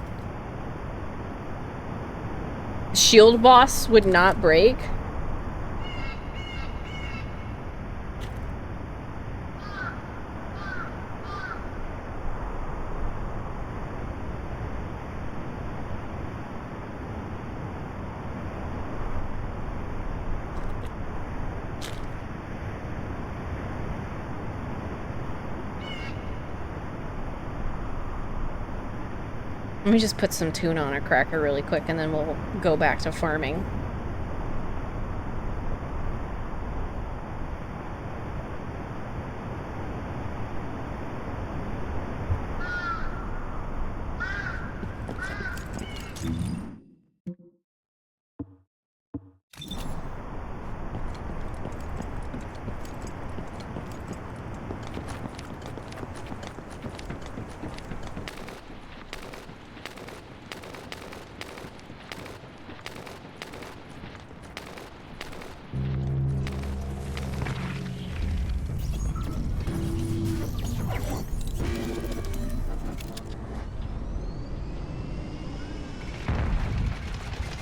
Shield boss would not break? Let me just put some tuna on a cracker really quick and then we'll go back to farming.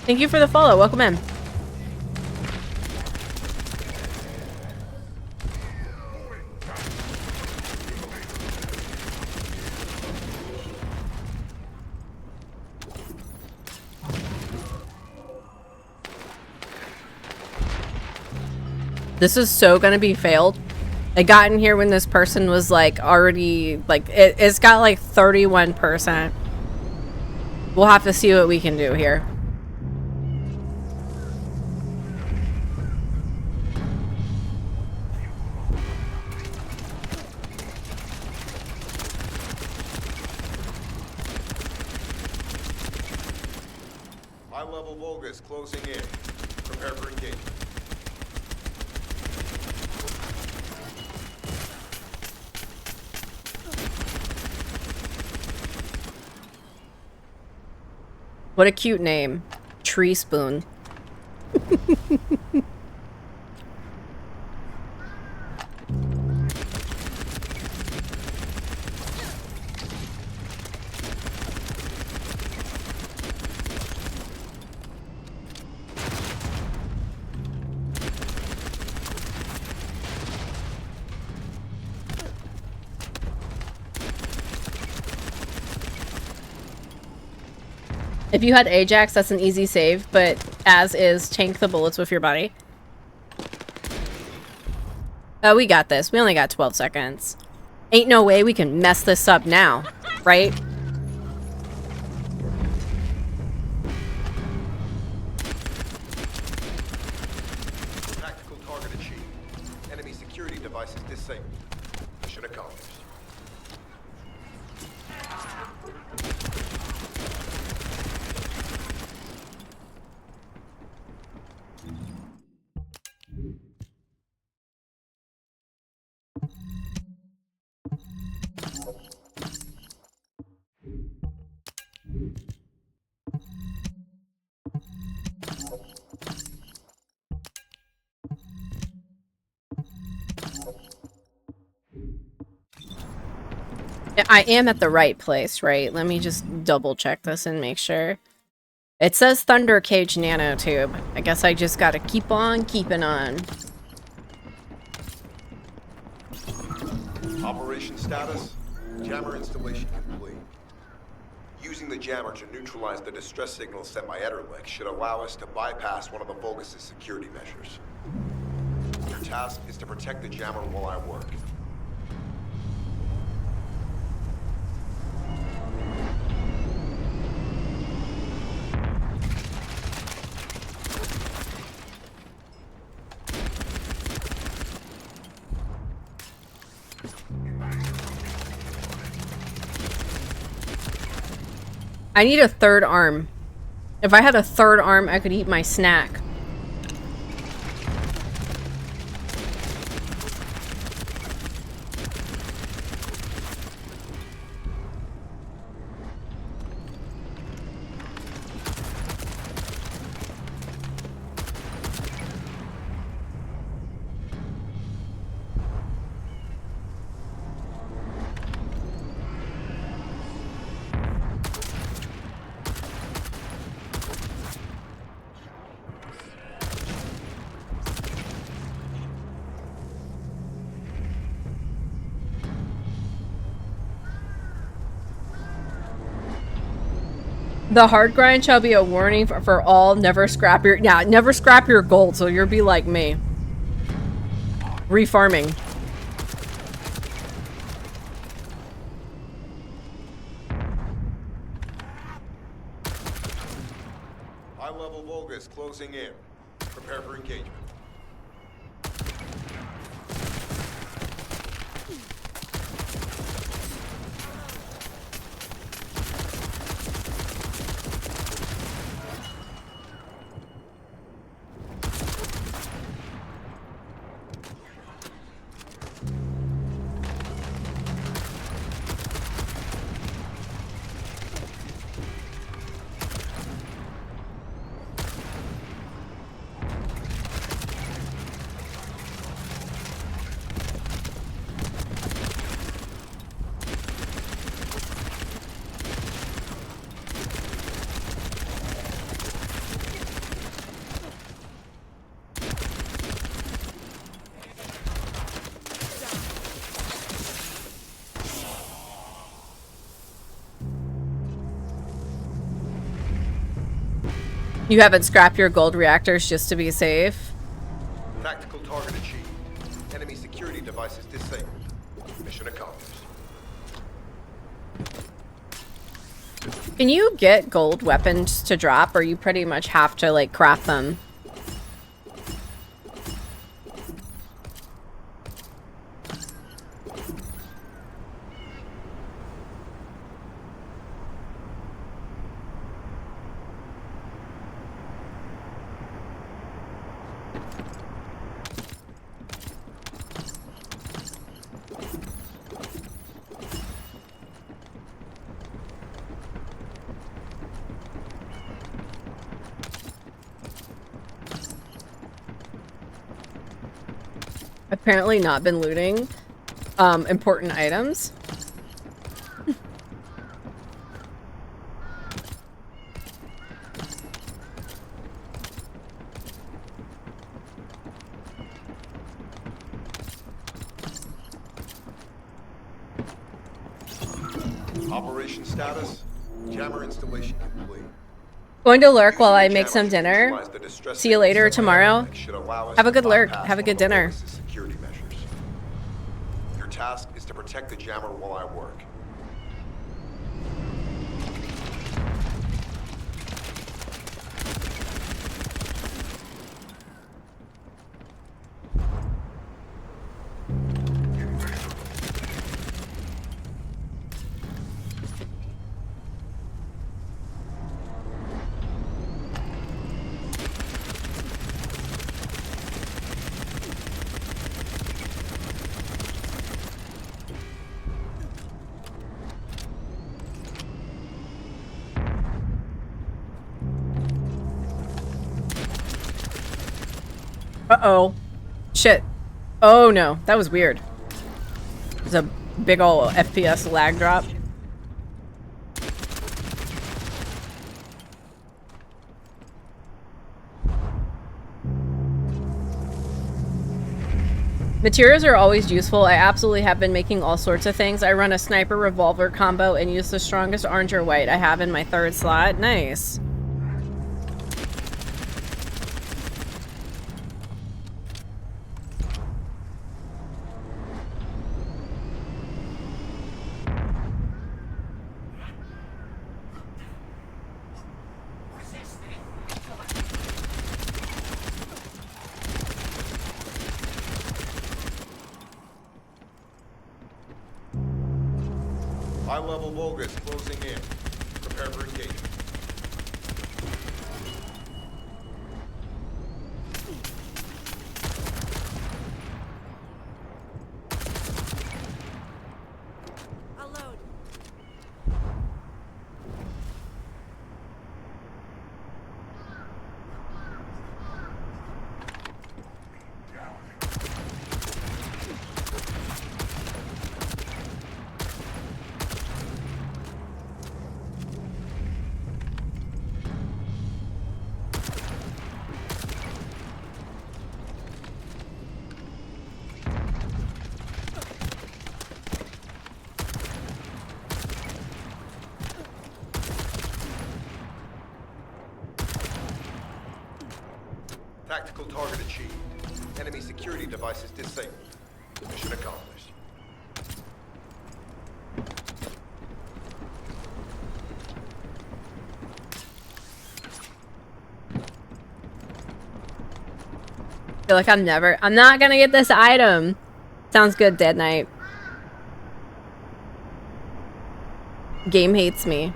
Thank you for the follow. Welcome in. This is so gonna be failed. I got in here when this person was like already like it's got like 31%. We'll have to see what we can do here. High-level Volgas closing in. Prepare for engagement. What a cute name. Tree Spoon. If you had Ajax, that's an easy save, but as is, tank the bullets with your body. Oh, we got this. We only got 12 seconds. Ain't no way we can mess this up now, right? Tactical target achieved. Enemy security devices disabled. Mission accomplished. I am at the right place, right? Let me just double check this and make sure. It says Thunder Cage Nanotube. I guess I just gotta keep on keeping on. Operation status. Jammer installation complete. Using the jammer to neutralize the distress signal sent by Ederlich should allow us to bypass one of the Volgus' security measures. Your task is to protect the jammer while I work. I need a third arm. If I had a third arm, I could eat my snack. The hard grind shall be a warning for all. Never scrap your never scrap your gold, so you'll be like me. Refarming. High-level Vulgus closing in. Prepare for engagement. You haven't scrapped your gold reactors just to be safe? Tactical target achieved. Enemy security devices disabled. Mission accomplished. Can you get gold weapons to drop, or you pretty much have to, like, craft them? Apparently not been looting important items. Operation status. Jammer installation complete. Going to lurk while I make some dinner. See you later tomorrow. Have a good lurk. Have a good dinner. Security measures. Your task is to protect the jammer while I work. Uh-oh. Shit. Oh no, that was weird. There's a big ol' FPS lag drop. Materials are always useful. I absolutely have been making all sorts of things. I run a sniper revolver combo and use the strongest orange or white I have in my third slot. Nice. High-level Vulgus closing in. Prepare for engagement. I'll load. Tactical target achieved. Enemy security devices disabled. Mission accomplished. Feel like I'm not gonna get this item. Sounds good, Dead Knight. Game hates me.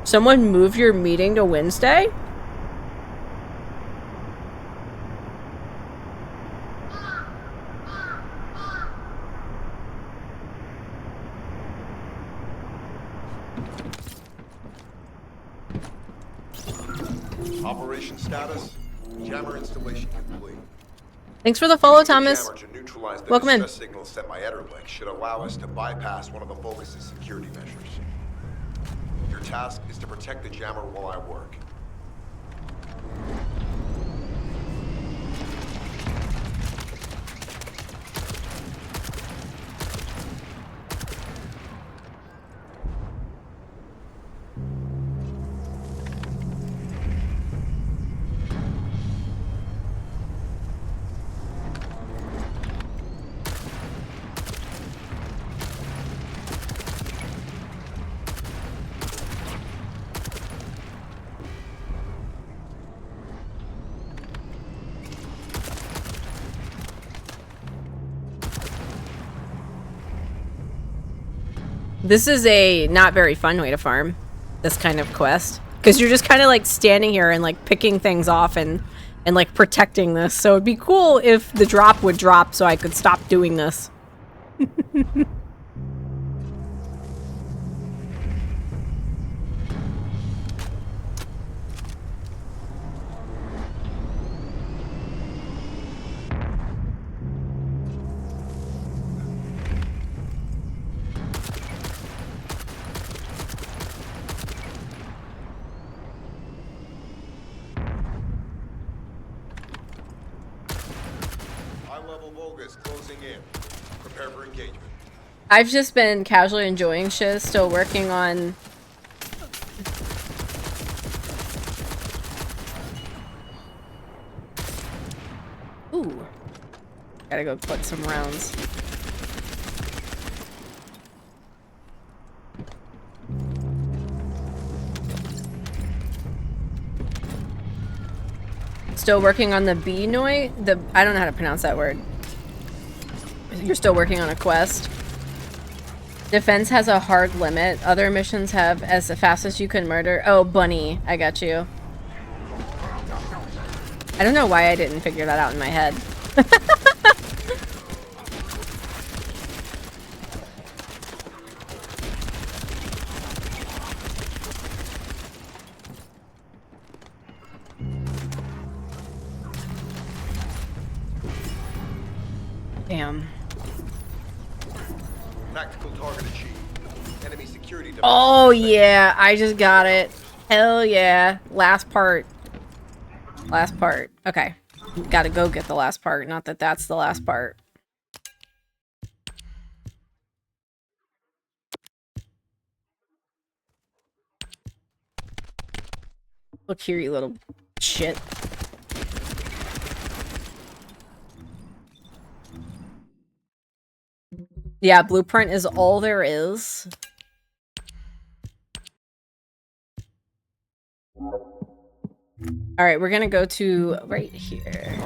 Someone move your meeting to Wednesday? Operation status. Jammer installation complete. Thanks for the follow, Using the Thomas. jammer to neutralize the Welcome in. distress signal sent by Ederlich should allow us to bypass one of the Vulgus' security measures. Your task is to protect the jammer while I work. This is a not very fun way to farm this kind of quest, because you're just kind of like standing here and like picking things off and like protecting this. So it'd be cool if the drop would drop so I could stop doing this. High-level Vulgus closing in. Prepare for engagement. I've just been casually enjoying Shiz, still working on... Ooh. Gotta go put some rounds. Still working on the B-Noi? I don't know how to pronounce that word. You're still working on a quest. Defense has a hard limit. Other missions have as fast as you can murder. Oh, Bunny. I got you. I don't know why I didn't figure that out in my head. Damn. Tactical target achieved. Enemy security devices Oh disabled. yeah, I just got it. Hell yeah. Last part. Last part. Okay. Gotta go get the last part. Not that that's the last part. Look here, you little shit. Yeah, blueprint is all there is. All right, we're gonna go to right here.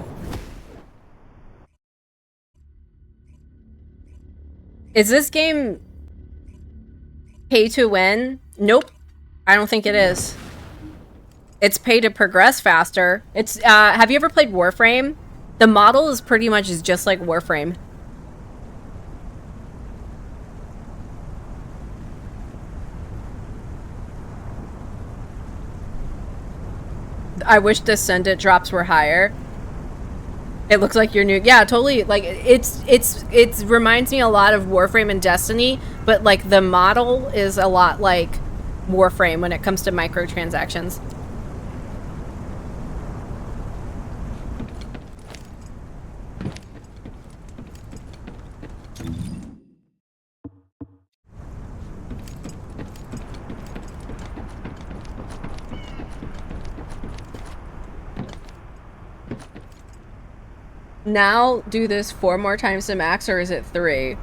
Is this game pay to win? Nope. I don't think it is. It's pay to progress faster. It's have you ever played Warframe? The model is pretty much just like Warframe. I wish Descendant drops were higher. It looks like you're new. Yeah, totally. Like it reminds me a lot of Warframe and Destiny, but like the model is a lot like Warframe when it comes to microtransactions. Now do this 4 more times to max, or is it 3?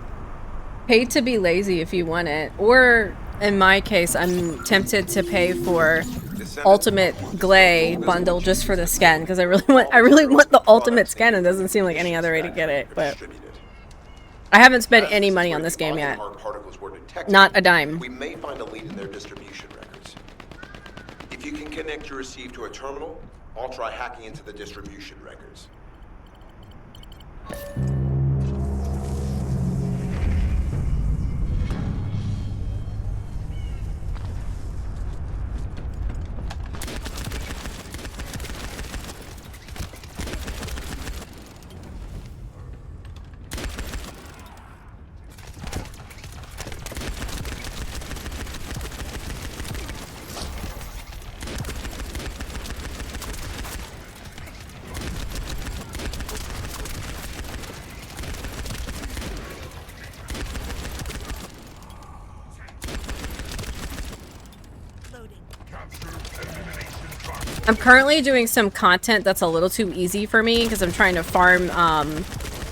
Pay to be lazy if you want it, or in my case, I'm tempted to pay for Ultimate Glay bundle just for the skin because I really want the ultimate skin. It doesn't seem like any other way to get it, but I haven't spent any money on this game yet. Not a dime. We may find a lead in their distribution records. If you can connect your receive to a terminal, I'll try hacking into the distribution records. I'm currently doing some content that's a little too easy for me because I'm trying to farm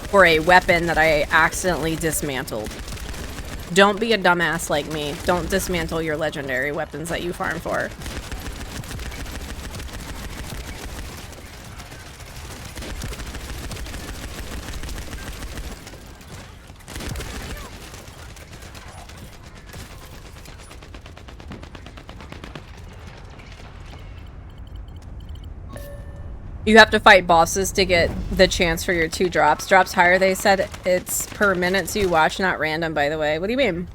for a weapon that I accidentally dismantled. Don't be a dumbass like me. Don't dismantle your legendary weapons that you farm for. You have to fight bosses to get the chance for your 2 drops. Drops higher, they said it's per minute so you watch, not random, by the way. What do you mean?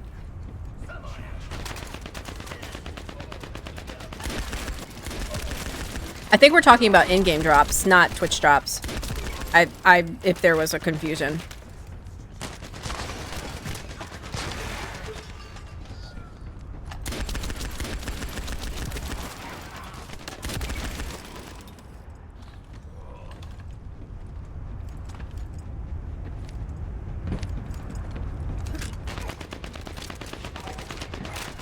I think we're talking about in-game drops, not Twitch drops. If there was a confusion.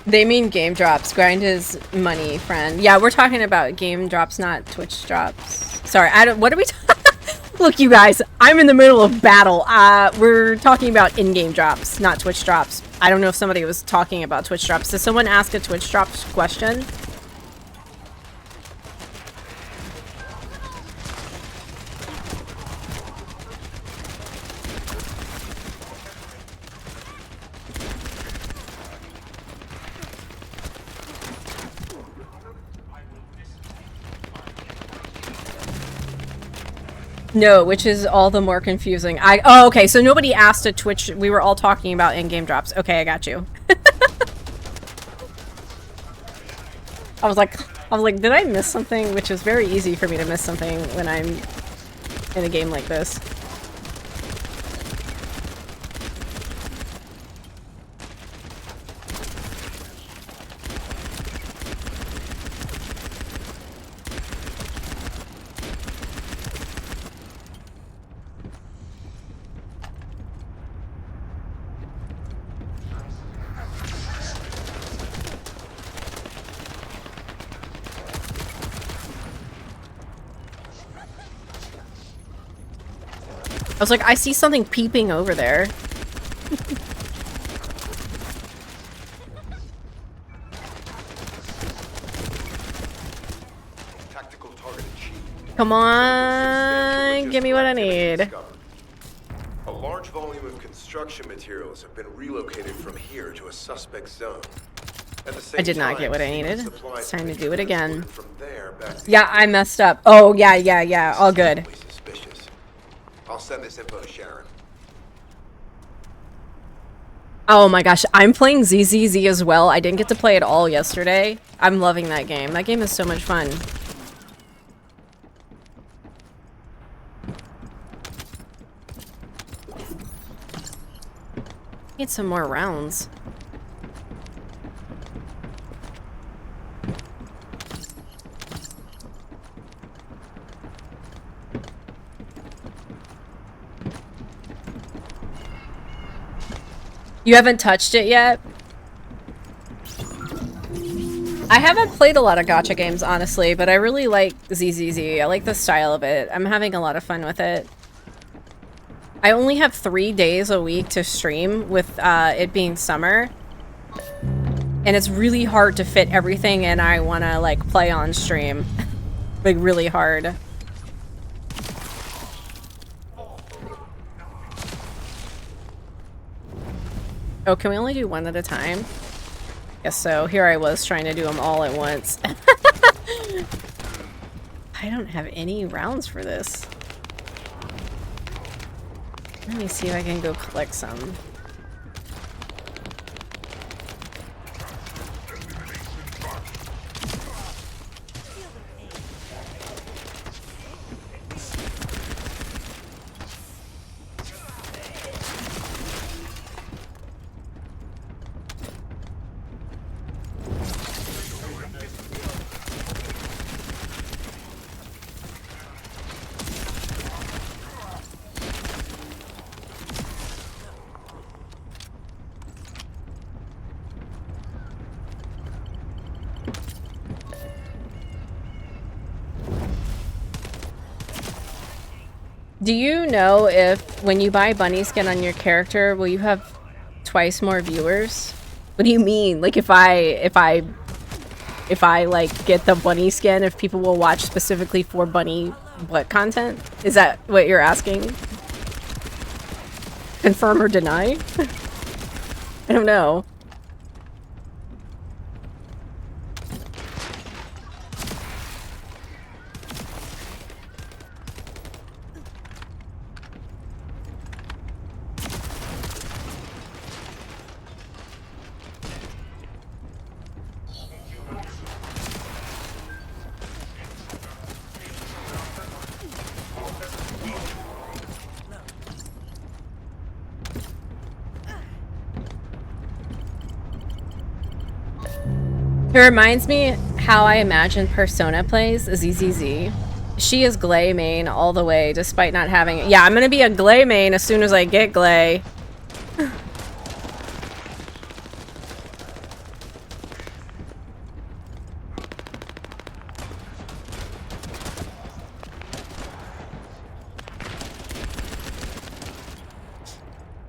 They mean game drops. Grind is money, friend. Yeah, we're talking about game drops, not Twitch drops. Sorry, I don't. What are we? Look, you guys, I'm in the middle of battle. We're talking about in-game drops, not Twitch drops. I don't know if somebody was talking about Twitch drops. Did someone ask a Twitch drops question? No, which is all the more confusing. Oh, okay, so nobody asked a Twitch. We were all talking about in-game drops. Okay, I got you. I was like, did I miss something? Which is very easy for me to miss something when I'm in a game like this. I was like, I see something peeping over there. Tactical target achieved. Come on, give me what I need. A large volume of construction materials have been relocated from here to a suspect zone. At the same I did not get what I time, needed. supplies It's time to can be do it again. transported from there back to Yeah, I messed up. Oh, yeah. All good. Suspicious. I'll send this info to Sharon. Oh my gosh, I'm playing ZZZ as well. I didn't get to play it all yesterday. I'm loving that game. That game is so much fun. Need some more rounds. You haven't touched it yet? I haven't played a lot of gacha games, honestly, but I really like ZZZ. I like the style of it. I'm having a lot of fun with it. I only have 3 days a week to stream with it being summer. And it's really hard to fit everything in I want to, like, play on stream. Like, really hard. Oh, can we only do one at a time? Guess so. Here I was trying to do them all at once. I don't have any rounds for this. Let me see if I can go collect some. Do you know if when you buy bunny skin on your character, will you have twice more viewers? What do you mean? Like if I like get the bunny skin, if people will watch specifically for bunny what content? Is that what you're asking? Confirm or deny? I don't know. It reminds me how I imagine Persona plays ZZZ. She is Glay main all the way, despite not having it. Yeah, I'm gonna be a Glay main as soon as I get Glay.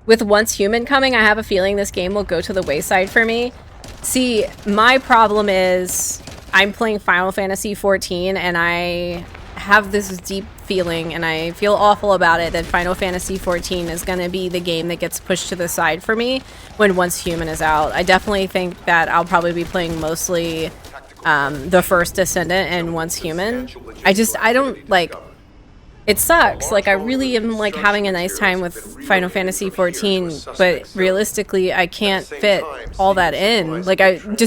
With Once Human coming, I have a feeling this game will go to the wayside for me. See, my problem is I'm playing Final Fantasy XIV and I have this deep feeling and I feel awful about it that Final Fantasy XIV is going to be the game that gets pushed to the side for me when Once Human is out. I definitely think that I'll probably be playing mostly the first Descendant and Once Human. I don't like... It sucks. Like, I really am, like, having a nice time with Final Fantasy XIV, but realistically, I can't fit all that in. Like,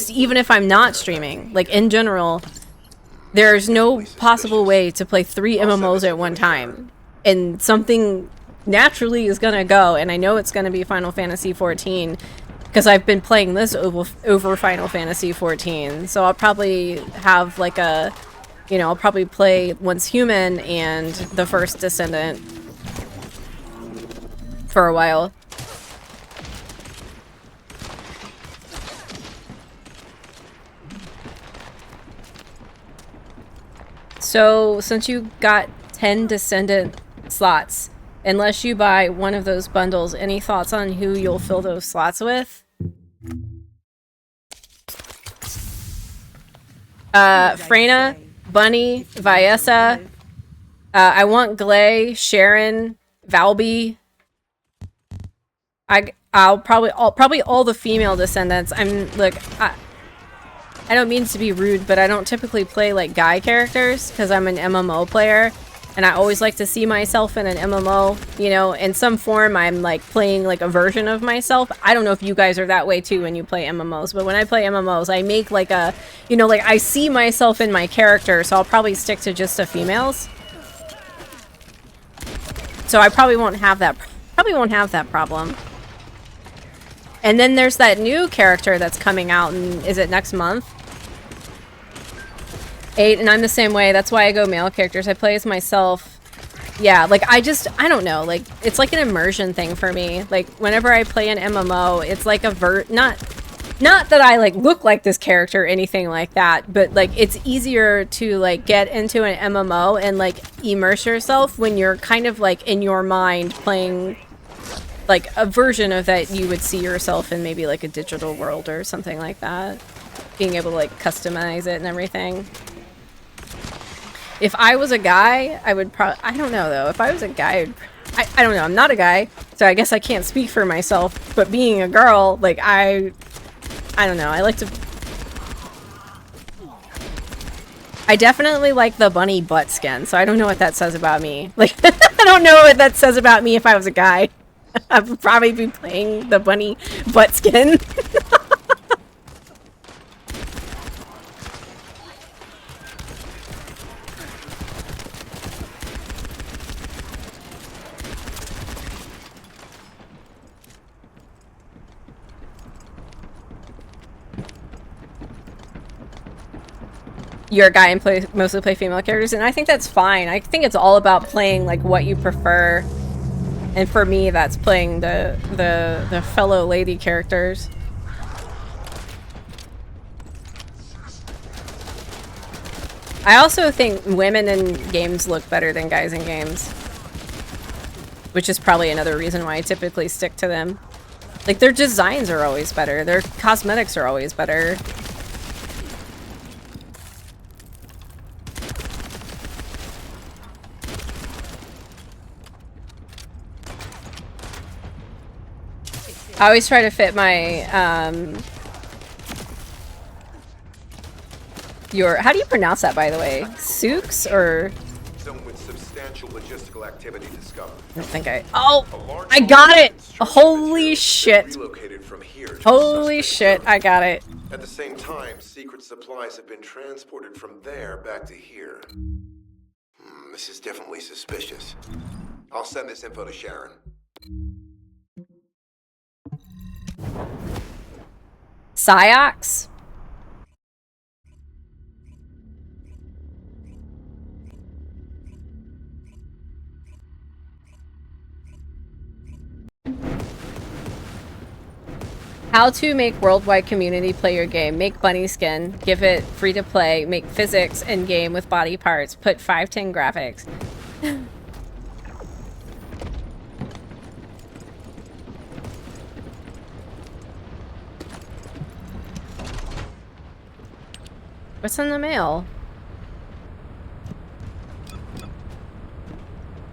even if I'm not streaming, like, in general, there's no possible way to play 3 MMOs at one time. And something naturally is gonna go, and I know it's gonna be Final Fantasy XIV, because I've been playing this over Final Fantasy XIV, so I'll probably have, like, a... You know, I'll probably play Once Human and the first Descendant for a while. So, since you got 10 Descendant slots, unless you buy one of those bundles, any thoughts on who you'll fill those slots with? Freyna, Bunny, Viessa, I want Glay, Sharon, Valby, I'll probably all the female descendants. Look, I don't mean to be rude, but I don't typically play like guy characters because I'm an MMO player, and I always like to see myself in an MMO, you know, in some form. I'm like playing like a version of myself. I don't know if you guys are that way too when you play MMOs, but when I play MMOs, I make like a, you know, like I see myself in my character, so I'll probably stick to just the females. So I probably won't have that problem. And then there's that new character that's coming out, and is it next month? 8, and I'm the same way. That's why I go male characters. I play as myself. Yeah, like I don't know. Like it's like an immersion thing for me. Like whenever I play an MMO, it's like a not that I like look like this character or anything like that, but like it's easier to like get into an MMO and like immerse yourself when you're kind of like in your mind playing like a version of that you would see yourself in maybe like a digital world or something like that. Being able to like customize it and everything. If I was a guy, I would probably, I don't know though. If I was a guy, I don't know. I'm not a guy, so I guess I can't speak for myself. But being a girl, like I don't know. I definitely like the bunny butt skin, so I don't know what that says about me. Like, I don't know what that says about me if I was a guy. I would probably be playing the bunny butt skin. You're a guy and mostly play female characters, and I think that's fine. I think it's all about playing like what you prefer. And for me, that's playing the fellow lady characters. I also think women in games look better than guys in games. Which is probably another reason why I typically stick to them. Like, their designs are always better. Their cosmetics are always better. I always try to fit my, how do you pronounce that, by the way? Souks, or? Zone with substantial logistical activity discovered. I think I got it! Holy shit. Relocated from here to Holy shit, I got it. At the same time, secret supplies have been transported from there back to here. This is definitely suspicious. I'll send this info to Sharon. Psyox? How to make worldwide community play your game. Make bunny skin. Give it free to play. Make physics in game with body parts. Put 510 graphics. What's in the mail?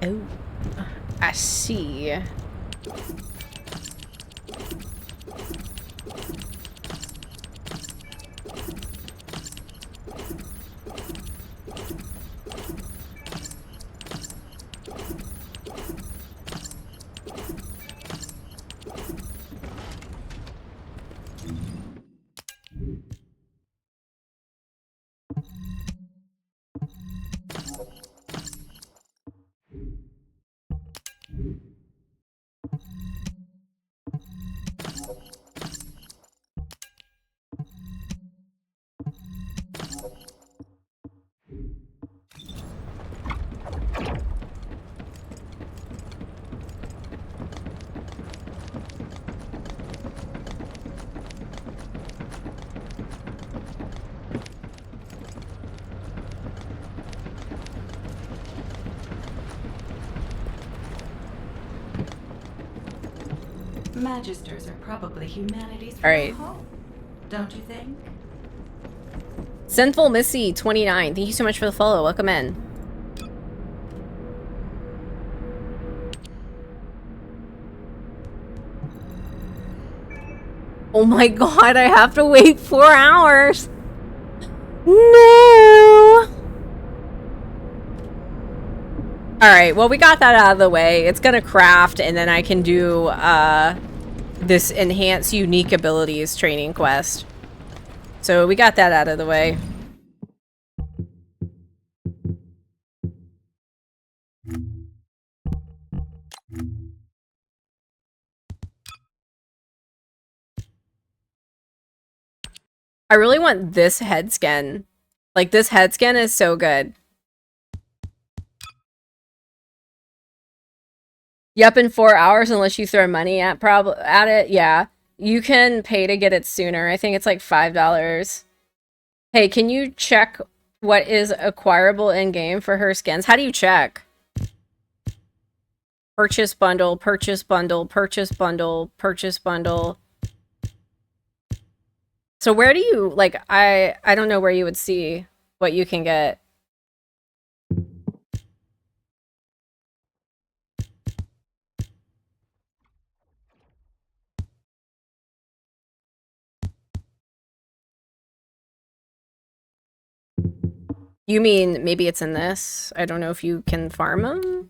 Oh, I see. Magisters are probably humanity's Alright. home, don't you think? Sinful Missy 29. Thank you so much for the follow. Welcome in. Oh my god, I have to wait 4 hours. No. Alright, well we got that out of the way. It's gonna craft and then I can do this enhance unique abilities training quest. So we got that out of the way. I really want this head skin. Like, this head skin is so good. Yep, in 4 hours unless you throw money at it. Yeah. You can pay to get it sooner. I think it's like $5. Hey, can you check what is acquirable in-game for her skins? How do you check? Purchase bundle, purchase bundle, purchase bundle, purchase bundle. So where do you, like, I don't know where you would see what you can get. You mean maybe it's in this? I don't know if you can farm them.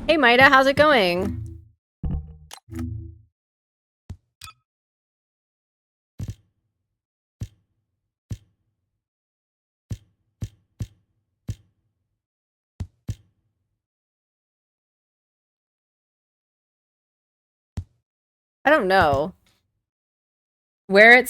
Hey Maida, how's it going? I don't know. Where it